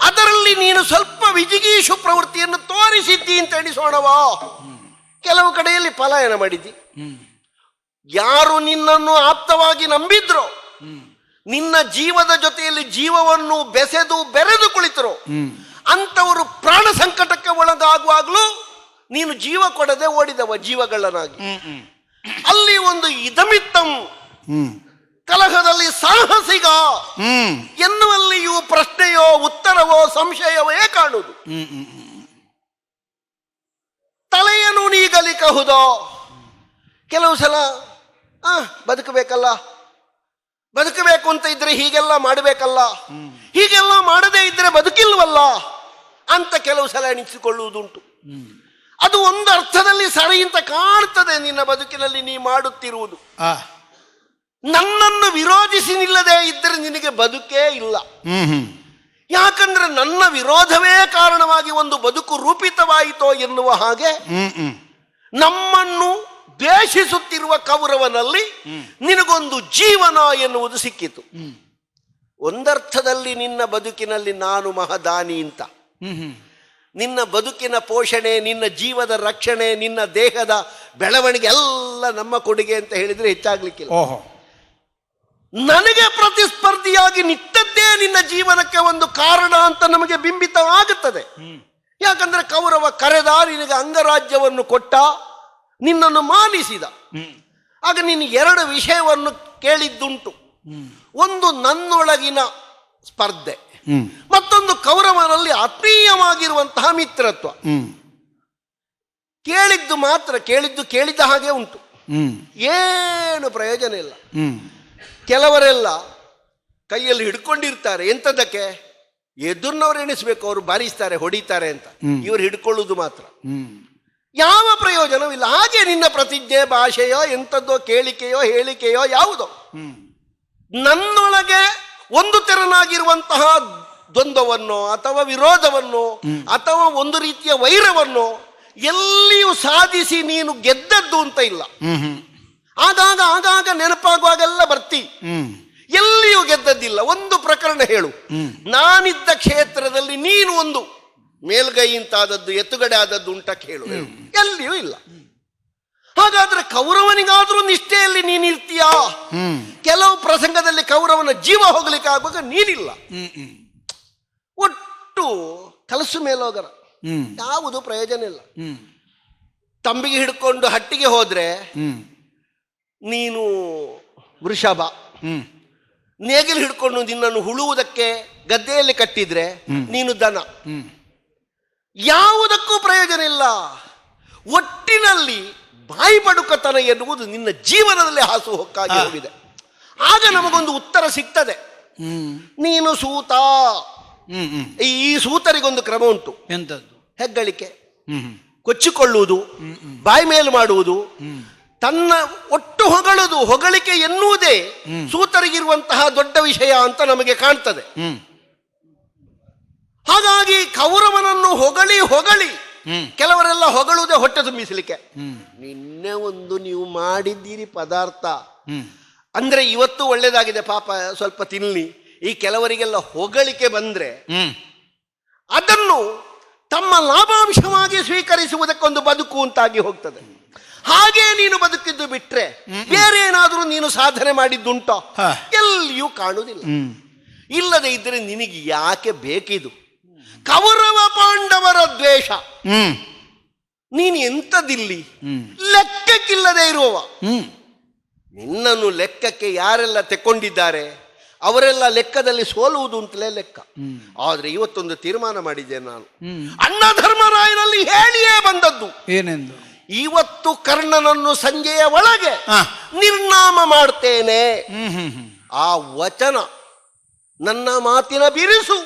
ಅದರಲ್ಲಿ ನೀನು ಸ್ವಲ್ಪ ವಿಜಿಗೀಷು ಪ್ರವೃತ್ತಿಯನ್ನು ತೋರಿಸಿದ್ದಿ ಅಂತ ಎಣಿಸೋಣವಾ. ಕೆಲವು ಕಡೆಯಲ್ಲಿ ಪಲಾಯನ ಮಾಡಿದ್ದಿ. ಯಾರು ನಿನ್ನನ್ನು ಆಪ್ತವಾಗಿ ನಂಬಿದ್ರೋ, ನಿನ್ನ ಜೀವದ ಜೊತೆಯಲ್ಲಿ ಜೀವವನ್ನು ಬೆಸೆದು ಬೆರೆದು ಕುಳಿತರು, ಅಂತವರು ಪ್ರಾಣ ಸಂಕಟಕ್ಕೆ ಒಳಗಾಗುವಾಗಲೂ ನೀನು ಜೀವ ಕೊಡದೆ ಓಡಿದವ ಜೀವಗಳನ್ನಾಗಿ. ಅಲ್ಲಿ ಒಂದು ಇದಮಿತ್ತಂ ಕಲಹದಲ್ಲಿ ಸಾಹಸಿಗ ಎನ್ನುವಲ್ಲಿಯೂ ಪ್ರಶ್ನೆಯೋ ಉತ್ತರವೋ ಸಂಶಯವೇ ಕಾಣುವುದು. ತಲೆಯನ್ನು ನೀಗಲಿಕಹುದೋ. ಕೆಲವು ಸಲ ಬದುಕಬೇಕಲ್ಲ, ಬದುಕಬೇಕು ಅಂತ ಇದ್ರೆ ಹೀಗೆಲ್ಲ ಮಾಡಬೇಕಲ್ಲ, ಹೀಗೆಲ್ಲ ಮಾಡದೇ ಇದ್ರೆ ಬದುಕಿಲ್ವಲ್ಲ ಅಂತ ಕೆಲವು ಸಲ ಎಣಿಸಿಕೊಳ್ಳುವುದುಂಟು. ಅದು ಒಂದು ಅರ್ಥದಲ್ಲಿ ಸರಿ ಅಂತ ಕಾಣ್ತದೆ ನಿನ್ನ ಬದುಕಿನಲ್ಲಿ ನೀ ಮಾಡುತ್ತಿರುವುದು. ನನ್ನನ್ನು ವಿರೋಧಿಸಿ ನಿಲ್ಲದೆ ಇದ್ದರೆ ನಿನಗೆ ಬದುಕೇ ಇಲ್ಲ. ಯಾಕಂದ್ರೆ ನನ್ನ ವಿರೋಧವೇ ಕಾರಣವಾಗಿ ಒಂದು ಬದುಕು ರೂಪಿತವಾಯಿತೋ ಎನ್ನುವ ಹಾಗೆ ನಮ್ಮನ್ನು ದ್ವೇಷಿಸುತ್ತಿರುವ ಕೌರವನಲ್ಲಿ ನಿನಗೊಂದು ಜೀವನ ಎನ್ನುವುದು ಸಿಕ್ಕಿತು. ಒಂದರ್ಥದಲ್ಲಿ ನಿನ್ನ ಬದುಕಿನಲ್ಲಿ ನಾನು ಮಹದಾನಿ ಅಂತ. ನಿನ್ನ ಬದುಕಿನ ಪೋಷಣೆ, ನಿನ್ನ ಜೀವದ ರಕ್ಷಣೆ, ನಿನ್ನ ದೇಹದ ಬೆಳವಣಿಗೆ ಎಲ್ಲ ನಮ್ಮ ಕೊಡುಗೆ ಅಂತ ಹೇಳಿದ್ರೆ ಹೆಚ್ಚಾಗ್ಲಿಕ್ಕಿಲ್ಲ. ನನಗೆ ಪ್ರತಿಸ್ಪರ್ಧಿಯಾಗಿ ನಿಟ್ಟದ್ದೇ ನಿನ್ನ ಜೀವನಕ್ಕೆ ಒಂದು ಕಾರಣ ಅಂತ ನಮಗೆ ಬಿಂಬಿತ ಆಗುತ್ತದೆ. ಯಾಕಂದ್ರೆ ಕೌರವ ಕರೆದ, ನಿನಗೆ ಅಂಗರಾಜ್ಯವನ್ನು ಕೊಟ್ಟ, ನಿನ್ನನ್ನು ಮಾನಿಸಿದ. ಆಗ ನೀನು ಎರಡು ವಿಷಯವನ್ನು ಕೇಳಿದ್ದುಂಟು. ಒಂದು ನನ್ನೊಳಗಿನ ಸ್ಪರ್ಧೆ, ಮತ್ತೊಂದು ಕೌರವನಲ್ಲಿ ಆತ್ಮೀಯವಾಗಿರುವಂತಹ ಮಿತ್ರತ್ವ. ಕೇಳಿದ್ದು ಮಾತ್ರ, ಕೇಳಿದ್ದ ಹಾಗೆ ಉಂಟು, ಏನು ಪ್ರಯೋಜನ ಇಲ್ಲ. ಕೆಲವರೆಲ್ಲ ಕೈಯಲ್ಲಿ ಹಿಡ್ಕೊಂಡಿರ್ತಾರೆ, ಎಂಥದಕ್ಕೆ? ಎದುರ್ನವ್ರು ಎಣಿಸ್ಬೇಕು, ಅವರು ಬಾರಿಸ್ತಾರೆ, ಹೊಡಿತಾರೆ ಅಂತ. ಇವರು ಹಿಡ್ಕೊಳ್ಳುವುದು ಮಾತ್ರ, ಯಾವ ಪ್ರಯೋಜನವಿಲ್ಲ. ಹಾಗೆ ನಿನ್ನ ಪ್ರತಿಜ್ಞೆ, ಭಾಷೆಯೋ ಎಂಥದ್ದೋ, ಕೇಳಿಕೆಯೋ ಹೇಳಿಕೆಯೋ ಯಾವುದೋ, ನನ್ನೊಳಗೆ ಒಂದು ತೆರನಾಗಿರುವಂತಹ ದ್ವಂದ್ವವನ್ನು ಅಥವಾ ವಿರೋಧವನ್ನು ಅಥವಾ ಒಂದು ರೀತಿಯ ವೈರವನ್ನು ಎಲ್ಲಿಯೂ ಸಾಧಿಸಿ ನೀನು ಗೆದ್ದದ್ದು ಅಂತ ಇಲ್ಲ. ಆಗಾಗ ನೆನಪಾಗುವಾಗೆಲ್ಲ ಬರ್ತಿ, ಎಲ್ಲಿಯೂ ಗೆದ್ದದ್ದಿಲ್ಲ. ಒಂದು ಪ್ರಕರಣ ಹೇಳು, ನಾನಿದ್ದ ಕ್ಷೇತ್ರದಲ್ಲಿ ನೀನು ಒಂದು ಮೇಲ್ಗೈ ಇಂತಾದದ್ದು ಎತ್ತುಗಡೆ ಆದದ್ದು ಉಂಟ ಕೇಳು, ಎಲ್ಲಿಯೂ ಇಲ್ಲ. ಹಾಗಾದ್ರೆ ಕೌರವನಿಗಾದ್ರೂ ನಿಷ್ಠೆಯಲ್ಲಿ ನೀನಿರ್ತೀಯಾ? ಕೆಲವು ಪ್ರಸಂಗದಲ್ಲಿ ಕೌರವನ ಜೀವ ಹೋಗ್ಲಿಕ್ಕೆ ಆಗುವಾಗ ನೀನಿಲ್ಲ. ಒಟ್ಟು ಕಲಸು ಮೇಲೋಗರ, ಯಾವುದು ಪ್ರಯೋಜನ ಇಲ್ಲ. ತಂಬಿಗೆ ಹಿಡ್ಕೊಂಡು ಹಟ್ಟಿಗೆ ಹೋದ್ರೆ ನೀನು ವೃಷಭ, ನೇಗಿಲು ಹಿಡ್ಕೊಂಡು ನಿನ್ನನ್ನು ಹುಳುವುದಕ್ಕೆ ಗದ್ದೆಯಲ್ಲಿ ಕಟ್ಟಿದ್ರೆ ನೀನು ದನ. ಯಾವುದಕ್ಕೂ ಪ್ರಯೋಜನ ಇಲ್ಲ. ಒಟ್ಟಿನಲ್ಲಿ ಬಾಯಿ ಬಡುಕತನ ಎನ್ನುವುದು ನಿನ್ನ ಜೀವನದಲ್ಲಿ ಹಾಸುಹೊಕ್ಕಾಗಿ ಹೋಗಿದೆ. ಆಗ ನಮಗೊಂದು ಉತ್ತರ ಸಿಗ್ತದೆ. ನೀನು ಸೂತ. ಈ ಸೂತರಿಗೊಂದು ಕ್ರಮ ಉಂಟು. ಎಂತದ್ದು? ಹೆಗ್ಗಳಿಕೆ, ಕೊಚ್ಚಿಕೊಳ್ಳುವುದು, ಬಾಯಿ ಮೇಲು ಮಾಡುವುದು, ತನ್ನ ಒಟ್ಟು ಹೊಗಳುವುದು. ಹೊಗಳಿಕೆ ಎನ್ನುವುದೇ ಸೂತರಿಗಿರುವಂತಹ ದೊಡ್ಡ ವಿಷಯ ಅಂತ ನಮಗೆ ಕಾಣ್ತದೆ. ಹಾಗಾಗಿ ಕೌರವನನ್ನು ಹೊಗಳಿ ಹೊಗಳಿ ಕೆಲವರೆಲ್ಲ ಹೊಗಳುವುದೇ ಹೊಟ್ಟೆ ತುಂಬಿಸಲಿಕ್ಕೆ. ನಿನ್ನೆ ಒಂದು ನೀವು ಮಾಡಿದ್ದೀರಿ ಪದಾರ್ಥ ಅಂದ್ರೆ ಇವತ್ತು ಒಳ್ಳೇದಾಗಿದೆ ಪಾಪ ಸ್ವಲ್ಪ ತಿನ್ನಿ. ಈ ಕೆಲವರಿಗೆಲ್ಲ ಹೊಗಳಿಕೆ ಬಂದ್ರೆ ಅದನ್ನು ತಮ್ಮ ಲಾಭಾಂಶವಾಗಿ ಸ್ವೀಕರಿಸುವುದಕ್ಕೊಂದು ಬದುಕು ಅಂತಾಗಿ ಹೋಗ್ತದೆ. ಹಾಗೆ ನೀನು ಬದುಕಿದ್ದು ಬಿಟ್ರೆ ಬೇರೆ ಏನಾದರೂ ನೀನು ಸಾಧನೆ ಮಾಡಿದ್ದುಂಟೋ ಎಲ್ಲಿಯೂ ಕಾಣುವುದಿಲ್ಲ. ಇಲ್ಲದೆ ಇದ್ರೆ ನಿನಗೆ ಯಾಕೆ ಬೇಕಿದು? ಕೌರವ ಪಾಂಡವರ ದ್ವೇಷ ನೀನು ಎಂಥದಿಲ್ಲಿ ಲೆಕ್ಕಕ್ಕಿಲ್ಲದೆ ಇರುವವ. ನಿನ್ನನ್ನು ಲೆಕ್ಕಕ್ಕೆ ಯಾರೆಲ್ಲ ತೆಕ್ಕೊಂಡಿದ್ದಾರೆ ಅವರೆಲ್ಲ ಲೆಕ್ಕದಲ್ಲಿ ಸೋಲುವುದು ಅಂತಲೇ ಲೆಕ್ಕ. ಆದ್ರೆ ಇವತ್ತೊಂದು ತೀರ್ಮಾನ ಮಾಡಿದ್ದೇನೆ ನಾನು, ಅಣ್ಣ ಧರ್ಮರಾಯನಲ್ಲಿ ಹೇಳಿಯೇ ಬಂದದ್ದು. ಏನೆಂದು? ಇವತ್ತು ಕರ್ಣನನ್ನು ಸಂಜೆಯ ಒಳಗೆ ನಿರ್ನಾಮ ಮಾಡ್ತೇನೆ. ಆ ವಚನ ನನ್ನ ಮಾತಿನ ಬಿರುಸು,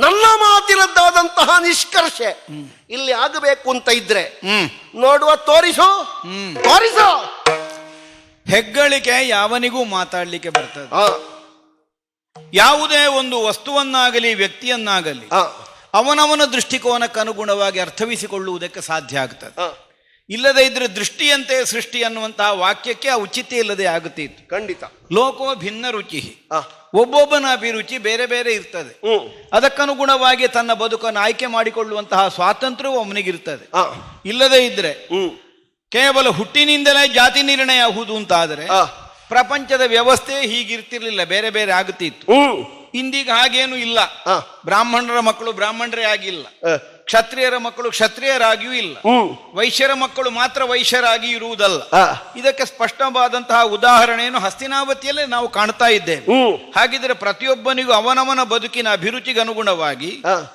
ನನ್ನ ಮಾತಿನದ್ದಾದಂತಹ ನಿಷ್ಕರ್ಷೆ ಇಲ್ಲಿ ಆಗಬೇಕು ಅಂತ ಇದ್ರೆ ನೋಡುವ. ತೋರಿಸೋ ತೋರಿಸೋ. ಹೆಗ್ಗಳಿಕೆ ಯಾವನಿಗೂ ಮಾತಾಡ್ಲಿಕ್ಕೆ ಬರ್ತದೆ. ಯಾವುದೇ ಒಂದು ವಸ್ತುವನ್ನಾಗಲಿ ವ್ಯಕ್ತಿಯನ್ನಾಗಲಿ ಅವನವನ ದೃಷ್ಟಿಕೋನಕ್ಕನುಗುಣವಾಗಿ ಅರ್ಥವಿಸಿಕೊಳ್ಳುವುದಕ್ಕೆ ಸಾಧ್ಯ ಆಗ್ತದೆ. ಇಲ್ಲದೆ ಇದ್ರೆ ದೃಷ್ಟಿಯಂತೆ ಸೃಷ್ಟಿ ಅನ್ನುವಂತಹ ವಾಕ್ಯಕ್ಕೆ ಔಚಿತ್ಯ ಇಲ್ಲದೆ ಆಗುತ್ತಿತ್ತು. ಖಂಡಿತ. ಲೋಕೋ ಭಿನ್ನ ರುಚಿ, ಒಬ್ಬೊಬ್ಬನ ಅಭಿರುಚಿ ಬೇರೆ ಬೇರೆ ಇರ್ತದೆ. ಅದಕ್ಕನುಗುಣವಾಗಿ ತನ್ನ ಬದುಕನ್ನು ಆಯ್ಕೆ ಮಾಡಿಕೊಳ್ಳುವಂತಹ ಸ್ವಾತಂತ್ರ್ಯವು ಅವನಿಗಿರ್ತದೆ. ಇಲ್ಲದೆ ಇದ್ರೆ ಕೇವಲ ಹುಟ್ಟಿನಿಂದಲೇ ಜಾತಿ ನಿರ್ಣಯ ಆಗುವುದು ಅಂತಾದರೆ ಪ್ರಪಂಚದ ವ್ಯವಸ್ಥೆ ಹೀಗಿರ್ತಿರ್ಲಿಲ್ಲ, ಬೇರೆ ಬೇರೆ ಆಗುತ್ತಿತ್ತು. ಇಂದೀಗ ಹಾಗೇನು ಇಲ್ಲ. ಬ್ರಾಹ್ಮಣರ ಮಕ್ಕಳು ಬ್ರಾಹ್ಮಣರೇ ಆಗಿಲ್ಲ, ಕ್ಷತ್ರಿಯರ ಮಕ್ಕಳು ಕ್ಷತ್ರಿಯರಾಗಿಯೂ ಇಲ್ಲ, ವೈಶ್ಯರ ಮಕ್ಕಳು ಮಾತ್ರ ವೈಶ್ಯರಾಗಿ ಇರುವುದಲ್ಲ. ಇದಕ್ಕೆ ಸ್ಪಷ್ಟವಾದಂತಹ ಉದಾಹರಣೆಯನ್ನು ಹಸ್ತಿನಾವತಿಯಲ್ಲೇ ನಾವು ಕಾಣ್ತಾ ಇದ್ದೇವೆ. ಹಾಗಿದ್ರೆ ಪ್ರತಿಯೊಬ್ಬನಿಗೂ ಅವನವನ ಬದುಕಿನ ಅಭಿರುಚಿಗೆ ಅನುಗುಣವಾಗಿ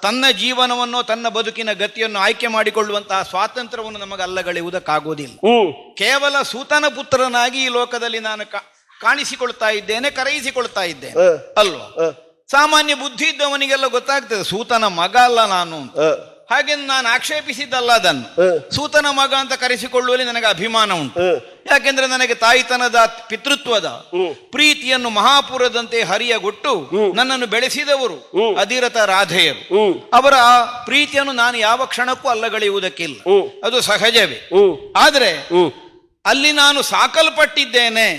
ತನ್ನ ಜೀವನವನ್ನು ತನ್ನ ಬದುಕಿನ ಗತಿಯನ್ನು ಆಯ್ಕೆ ಮಾಡಿಕೊಳ್ಳುವಂತಹ ಸ್ವಾತಂತ್ರ್ಯವನ್ನು ನಮಗೆ ಅಲ್ಲಗಳೆಯುವುದಕ್ಕಾಗೋದಿಲ್ಲ. ಕೇವಲ ಸೂತನ ಪುತ್ರನಾಗಿ ಈ ಲೋಕದಲ್ಲಿ ನಾನು ಕಾಣಿಸಿಕೊಳ್ತಾ ಇದ್ದೇನೆ, ಕರೆಯಿಸಿಕೊಳ್ತಾ ಇದ್ದೇನೆ ಅಲ್ವಾ? ಸಾಮಾನ್ಯ ಬುದ್ಧಿ ಇದ್ದವನಿಗೆಲ್ಲ ಗೊತ್ತಾಗ್ತದೆ ಸೂತನ ಮಗ ಅಲ್ಲ ನಾನು ಅಂತ. ಹಾಗೆ ನಾನು ಆಕ್ಷೇಪಿಸಿದ್ದಲ್ಲ ಅದನ್ನು. ಸೂತನ ಮಗ ಅಂತ ಕರೆಸಿಕೊಳ್ಳುವಲ್ಲಿ ನನಗೆ ಅಭಿಮಾನ ಉಂಟು. ಯಾಕೆಂದ್ರೆ ನನಗೆ ತಾಯಿತನದ ಪಿತೃತ್ವದ ಪ್ರೀತಿಯನ್ನು ಮಹಾಪುರದಂತೆ ಹರಿಯಗೊಟ್ಟು ನನ್ನನ್ನು ಬೆಳೆಸಿದವರು ಅಧಿರಥ ರಾಧೆಯರು. ಅವರ ಪ್ರೀತಿಯನ್ನು ನಾನು ಯಾವ ಕ್ಷಣಕ್ಕೂ ಅಲ್ಲಗಳೆಯುವುದಕ್ಕಿಲ್ಲ, ಅದು ಸಹಜವೇ. ಆದರೆ ಅಲ್ಲಿ ನಾನು ಸಾಕಲ್ಪಟ್ಟಿದ್ದೇನೆ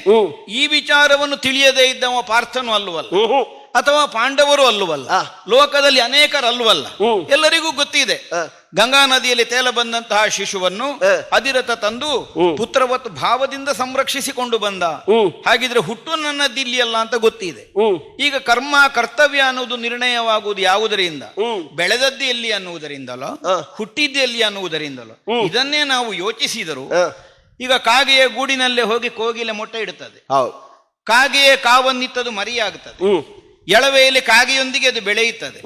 ಈ ವಿಚಾರವನ್ನು ತಿಳಿಯದೇ ಇದ್ದವ ಪಾರ್ಥನು ಅಲ್ಲವಲ್ಲ, ಅಥವಾ ಪಾಂಡವರು ಅಲ್ಲವಲ್ಲ, ಲೋಕದಲ್ಲಿ ಅನೇಕರು ಅಲ್ಲವಲ್ಲ. ಎಲ್ಲರಿಗೂ ಗೊತ್ತಿದೆ ಗಂಗಾ ನದಿಯಲ್ಲಿ ತೇಲ ಬಂದಂತಹ ಶಿಶುವನ್ನು ಅಧಿರಥ ತಂದು ಪುತ್ರವತ್ ಭಾವದಿಂದ ಸಂರಕ್ಷಿಸಿಕೊಂಡು ಬಂದ. ಹಾಗಿದ್ರೆ ಹುಟ್ಟು ನನ್ನದಿಲ್ಲಿಯಲ್ಲ ಅಂತ ಗೊತ್ತಿದೆ. ಈಗ ಕರ್ಮ ಕರ್ತವ್ಯ ಅನ್ನುವುದು ನಿರ್ಣಯವಾಗುವುದು ಯಾವುದರಿಂದ? ಬೆಳೆದದ್ದು ಎಲ್ಲಿ ಅನ್ನುವುದರಿಂದಲೋ, ಹುಟ್ಟಿದ್ದು ಎಲ್ಲಿ ಅನ್ನುವುದರಿಂದಲೋ. ಇದನ್ನೇ ನಾವು ಯೋಚಿಸಿದರು. ಈಗ ಕಾಗೆಯ ಗೂಡಿನಲ್ಲೇ ಹೋಗಿ ಕೋಗಿಲೆ ಮೊಟ್ಟೆ ಇಡುತ್ತದೆ. ಕಾಗೆಯ ಕಾವನ್ನಿತ್ತದು ಮರಿಯಾಗುತ್ತದೆ. ಎಳವೆಯಲ್ಲಿ ಕಾಗೆಯೊಂದಿಗೆ ಅದು ಬೆಳೆಯುತ್ತದೆ.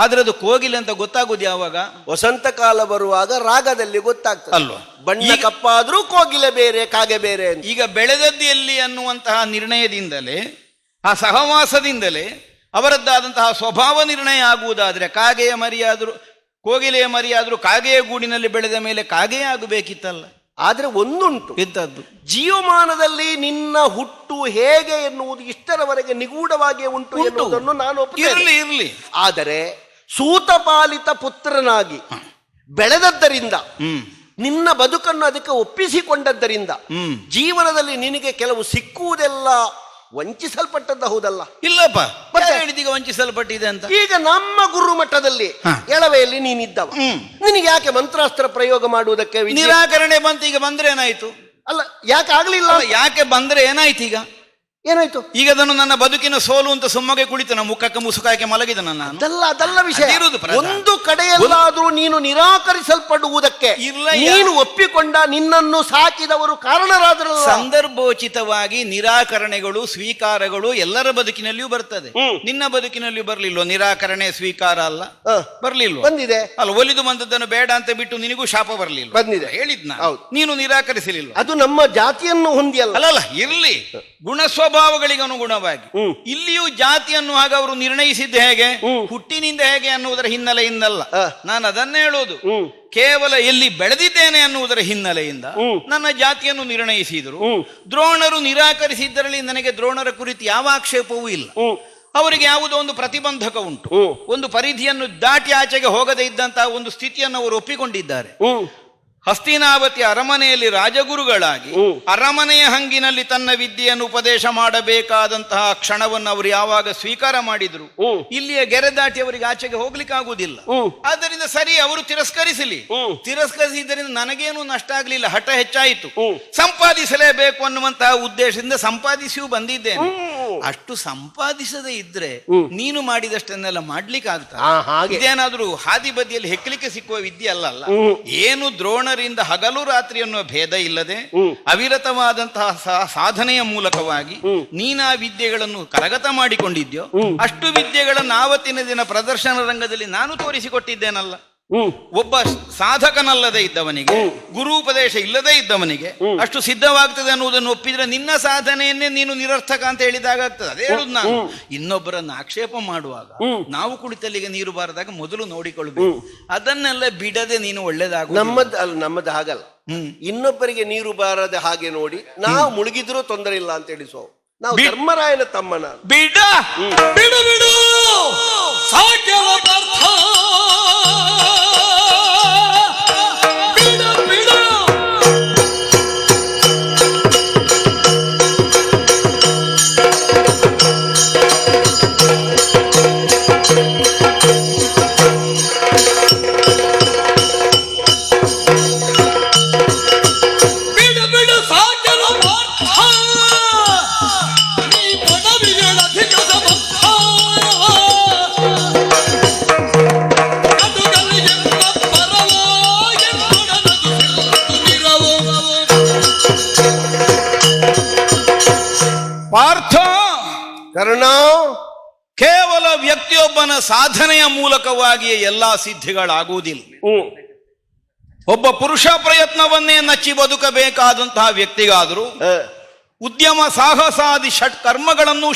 ಆದ್ರೆ ಅದು ಕೋಗಿಲೆ ಅಂತ ಗೊತ್ತಾಗುವುದು ಯಾವಾಗ? ವಸಂತ ಕಾಲ ಬರುವಾಗ ರಾಗದಲ್ಲಿ ಗೊತ್ತಾಗ್ತದೆ ಅಲ್ವಾ? ಬಣ್ಣ ಕಪ್ಪಾದ್ರೂ ಕೋಗಿಲೆ ಬೇರೆ ಕಾಗೆ ಬೇರೆ. ಈಗ ಬೆಳೆದದ್ದು ಎಲ್ಲಿ ಅನ್ನುವಂತಹ ನಿರ್ಣಯದಿಂದಲೇ, ಆ ಸಹವಾಸದಿಂದಲೇ ಅವರದ್ದಾದಂತಹ ಸ್ವಭಾವ ನಿರ್ಣಯ ಆಗುವುದಾದ್ರೆ ಕಾಗೆಯ ಮರಿಯಾದ್ರೂ ಕೋಗಿಲೆಯ ಮರಿಯಾದ್ರೂ ಕಾಗೆಯ ಗೂಡಿನಲ್ಲಿ ಬೆಳೆದ ಮೇಲೆ ಕಾಗೆಯೇ ಆಗಬೇಕಿತ್ತಲ್ಲ. ಆದ್ರೆ ಒಂದುಂಟು, ಇದ್ದದ್ದು ಜೀವಮಾನದಲ್ಲಿ ನಿನ್ನ ಹುಟ್ಟು ಹೇಗೆ ಎನ್ನುವುದು ಇಷ್ಟರವರೆಗೆ ನಿಗೂಢವಾಗಿ ಉಂಟು ಎನ್ನುವುದನ್ನು ನಾನು ಇರ್ಲಿ. ಆದರೆ ಸೂತಪಾಲಿತ ಪುತ್ರನಾಗಿ ಬೆಳೆದದ್ದರಿಂದ, ನಿನ್ನ ಬದುಕನ್ನು ಅದಕ್ಕೆ ಒಪ್ಪಿಸಿಕೊಂಡದ್ದರಿಂದ ಜೀವನದಲ್ಲಿ ನಿನಗೆ ಕೆಲವು ಸಿಕ್ಕುವುದೆಲ್ಲ ವಂಚಿಸಲ್ಪಟ್ಟದ್ದು ಹೌದಲ್ಲ? ಇಲ್ಲಪ್ಪ, ಮತ್ತೆ ಹೇಳಿದೀಗ ವಂಚಿಸಲ್ಪಟ್ಟಿದೆ ಅಂತ. ಈಗ ನಮ್ಮ ಗುರು ಮಟ್ಟದಲ್ಲಿ ಎಳವೆಯಲ್ಲಿ ನೀನಿದ್ದವ, ನಿನಗೆ ಯಾಕೆ ಮಂತ್ರಾಸ್ತ್ರ ಪ್ರಯೋಗ ಮಾಡುವುದಕ್ಕೆ ನಿರಾಕರಣೆ ಬಂತು? ಈಗ ಬಂದ್ರೆ ಏನಾಯ್ತು? ಅಲ್ಲ, ಯಾಕೆ ಆಗ್ಲಿಲ್ಲ? ಯಾಕೆ ಬಂದ್ರೆ ಏನಾಯ್ತು? ಈಗ ಏನಾಯ್ತು? ಈಗ ಅದನ್ನು ನನ್ನ ಬದುಕಿನ ಸೋಲು ಅಂತ ಸುಮ್ಮಗೆ ಕುಳಿತು ಮುಖಕ್ಕೆ ಮುಸುಕಾಕೆ ಮಲಗಿದ ನನ್ನ ಅದಲ್ಲ ವಿಷಯ. ಅದಿರುವುದು ಪ್ರಧಾನ. ಒಂದು ಕಡೆಯಲ್ಲಾದ್ರೂ ನೀನು ನಿರಾಕರಿಸಲ್ಪಡುವುದಕ್ಕೆ ಇಲ್ಲ, ನೀನು ಒಪ್ಪಿಕೊಂಡ, ನಿನ್ನನ್ನು ಸಾಕಿದವರು ಕಾರಣರಾದ್ರಲ್ಲ. ಸಂದರ್ಭೋಚಿತವಾಗಿ ನಿರಾಕರಣೆಗಳು ಸ್ವೀಕಾರಗಳು ಎಲ್ಲರ ಬದುಕಿನಲ್ಲಿಯೂ ಬರ್ತದೆ. ನಿನ್ನ ಬದುಕಿನಲ್ಲಿಯೂ ಬರ್ಲಿಲ್ವ ನಿರಾಕರಣೆ ಸ್ವೀಕಾರ? ಅಲ್ಲ, ಬರ್ಲಿಲ್ವ? ಬಂದಿದೆ. ಅಲ್ಲ, ಒಲಿದು ಬಂದದ್ದನ್ನು ಬೇಡ ಅಂತ ಬಿಟ್ಟು ನಿನಗೂ ಶಾಪ ಬರ್ಲಿಲ್ಲ? ಬಂದಿದೆ. ಹೇಳಿದ್ನ. ಹೌದು. ನೀನು ನಿರಾಕರಿಸಲಿಲ್ಲ. ಅದು ನಮ್ಮ ಜಾತಿಯನ್ನು ಹೊಂದಿಯಲ್ಲ. ಅಲ್ಲಲ್ಲ, ಇರ್ಲಿ, ಗುಣ ಸ್ವಭಾವಗಳಿಗೆ ಅನುಗುಣವಾಗಿ. ಇಲ್ಲಿಯೂ ಜಾತಿಯನ್ನು ಆಗ ಅವರು ನಿರ್ಣಯಿಸಿದ್ದು ಹೇಗೆ, ಹುಟ್ಟಿನಿಂದ ಹೇಗೆ ಅನ್ನುವುದರ ಹಿನ್ನೆಲೆಯಿಂದಲ್ಲ. ನಾನು ಅದನ್ನೇ ಹೇಳೋದು. ಕೇವಲ ಎಲ್ಲಿ ಬೆಳೆದಿದ್ದೇನೆ ಅನ್ನುವುದರ ಹಿನ್ನೆಲೆಯಿಂದ ನನ್ನ ಜಾತಿಯನ್ನು ನಿರ್ಣಯಿಸಿದರು. ದ್ರೋಣರು ನಿರಾಕರಿಸಿದ್ದರಲ್ಲಿ ನನಗೆ ದ್ರೋಣರ ಕುರಿತು ಯಾವ ಆಕ್ಷೇಪವೂ ಇಲ್ಲ. ಅವರಿಗೆ ಯಾವುದೋ ಒಂದು ಪ್ರತಿಬಂಧಕ ಉಂಟು. ಒಂದು ಪರಿಧಿಯನ್ನು ದಾಟಿ ಆಚೆಗೆ ಹೋಗದೇ ಇದ್ದಂತಹ ಒಂದು ಸ್ಥಿತಿಯನ್ನು ಅವರು ಒಪ್ಪಿಕೊಂಡಿದ್ದಾರೆ. ಹಸ್ತಿನಾವತಿ ಅರಮನೆಯಲ್ಲಿ ರಾಜಗುರುಗಳಾಗಿ ಅರಮನೆಯ ಹಂಗಿನಲ್ಲಿ ತನ್ನ ವಿದ್ಯೆಯನ್ನು ಉಪದೇಶ ಮಾಡಬೇಕಾದಂತಹ ಕ್ಷಣವನ್ನು ಅವರು ಯಾವಾಗ ಸ್ವೀಕಾರ ಮಾಡಿದ್ರು, ಇಲ್ಲಿಯ ಗೆರೆ ದಾಟಿ ಅವರಿಗೆ ಆಚೆಗೆ ಹೋಗ್ಲಿಕ್ಕೆ ಆಗುವುದಿಲ್ಲ. ಆದ್ದರಿಂದ ಸರಿ, ಅವರು ತಿರಸ್ಕರಿಸಿದ್ದರಿಂದ ನನಗೇನು ನಷ್ಟ ಆಗ್ಲಿಲ್ಲ, ಹಠ ಹೆಚ್ಚಾಯಿತು. ಸಂಪಾದಿಸಲೇಬೇಕು ಅನ್ನುವಂತಹ ಉದ್ದೇಶದಿಂದ ಸಂಪಾದಿಸಿಯೂ ಬಂದಿದ್ದೇನೆ. ಅಷ್ಟು ಸಂಪಾದಿಸದೇ ಇದ್ರೆ ನೀನು ಮಾಡಿದಷ್ಟನ್ನೆಲ್ಲ ಮಾಡ್ಲಿಕ್ಕೆ ಆಗ್ತದೆ? ಇದೇನಾದ್ರೂ ಹಾದಿ ಬದಿಯಲ್ಲಿ ಹೆಕ್ಕಲಿಕ್ಕೆ ಸಿಕ್ಕುವ ವಿದ್ಯೆ ಅಲ್ಲ. ಏನು ದ್ರೋಣ ಹಗಲು ರಾತ್ರಿ ಅನ್ನುವ ಭೇದ ಇಲ್ಲದೆ ಅವಿರತವಾದಂತಹ ಸಾಧನೆಯ ಮೂಲಕವಾಗಿ ನೀನಾ ವಿದ್ಯೆಗಳನ್ನು ಕರಗತ ಮಾಡಿಕೊಂಡಿದ್ಯೋ, ಅಷ್ಟು ವಿದ್ಯೆಗಳನ್ನು ಆವತ್ತಿನ ದಿನ ಪ್ರದರ್ಶನ ರಂಗದಲ್ಲಿ ನಾನು ತೋರಿಸಿಕೊಟ್ಟಿದ್ದೇನಲ್ಲ. ಒಬ್ಬ ಸಾಧಕನಲ್ಲದೆ ಇದ್ದವನಿಗೆ, ಗುರುಪದೇಶ ಇಲ್ಲದೆ ಇದ್ದವನಿಗೆ ಅಷ್ಟು ಸಿದ್ಧವಾಗ್ತದೆ ಅನ್ನುವುದನ್ನು ಒಪ್ಪಿದ್ರೆ ನಿನ್ನ ಸಾಧನೆಯನ್ನೇ ನೀನು ನಿರರ್ಥಕ ಅಂತ ಹೇಳಿದಾಗ್ತದೆ. ಅದೇ ಹೇಳುದು ನಾನು. ಇನ್ನೊಬ್ಬರನ್ನು ಆಕ್ಷೇಪ ಮಾಡುವಾಗ ನಾವು ಕುಳಿತಲ್ಲಿಗೆ ನೀರು ಬಾರದಾಗ ಮೊದಲು ನೋಡಿಕೊಳ್ಬೇಕು. ಅದನ್ನೆಲ್ಲ ಬಿಡದೆ ನೀನು ಒಳ್ಳೇದಾಗ ನಮ್ಮದು ಹಾಗಲ್ಲ. ಇನ್ನೊಬ್ಬರಿಗೆ ನೀರು ಬಾರದೆ ಹಾಗೆ ನೋಡಿ ನಾವು ಮುಳುಗಿದ್ರೂ ತೊಂದರೆ ಇಲ್ಲ ಅಂತ ಹೇಳಿಸೋ ನಾವು ಧರ್ಮರಾಯನ ತಮ್ಮನ. ಬಿಡ ಬಿಡು ಬಿಡು ಸಾಕ್ಯವ ಪಾರ್ಥ. ಬಿಡು ಬಿಡು ಬಿಡು ಬಿಡು ಸಾಕ್ಯವ ಪಾರ್ಥ. ನೀ ಪದವಿಗಳ ಅಧಿಕ ಸಮರ್ಥ. ಅದುಗಳಿಗೆ ಪರವಾಗಿ ತೊಡನದು ನಿರವು. ಪಾರ್ಥ, ಕರ್ಣ, ಕೇವಲ ವ್ಯಕ್ತಿಯೊಬ್ಬನ ಸಾಧನೆಯ ಮೂಲಕವಾಗಿಯೇ ಎಲ್ಲಾ ಸಿದ್ಧಿಗಳಾಗುವುದಿಲ್ಲ. ಒಬ್ಬ ಪುರುಷ ಪ್ರಯತ್ನವನ್ನೇ ನಚ್ಚಿ ಬದುಕಬೇಕಾದಂತಹ ವ್ಯಕ್ತಿಗಾದರೂ ಉದ್ಯಮ ಸಾಹಸಾದಿ ಷಟ್ ಕರ್ಮಗಳನ್ನು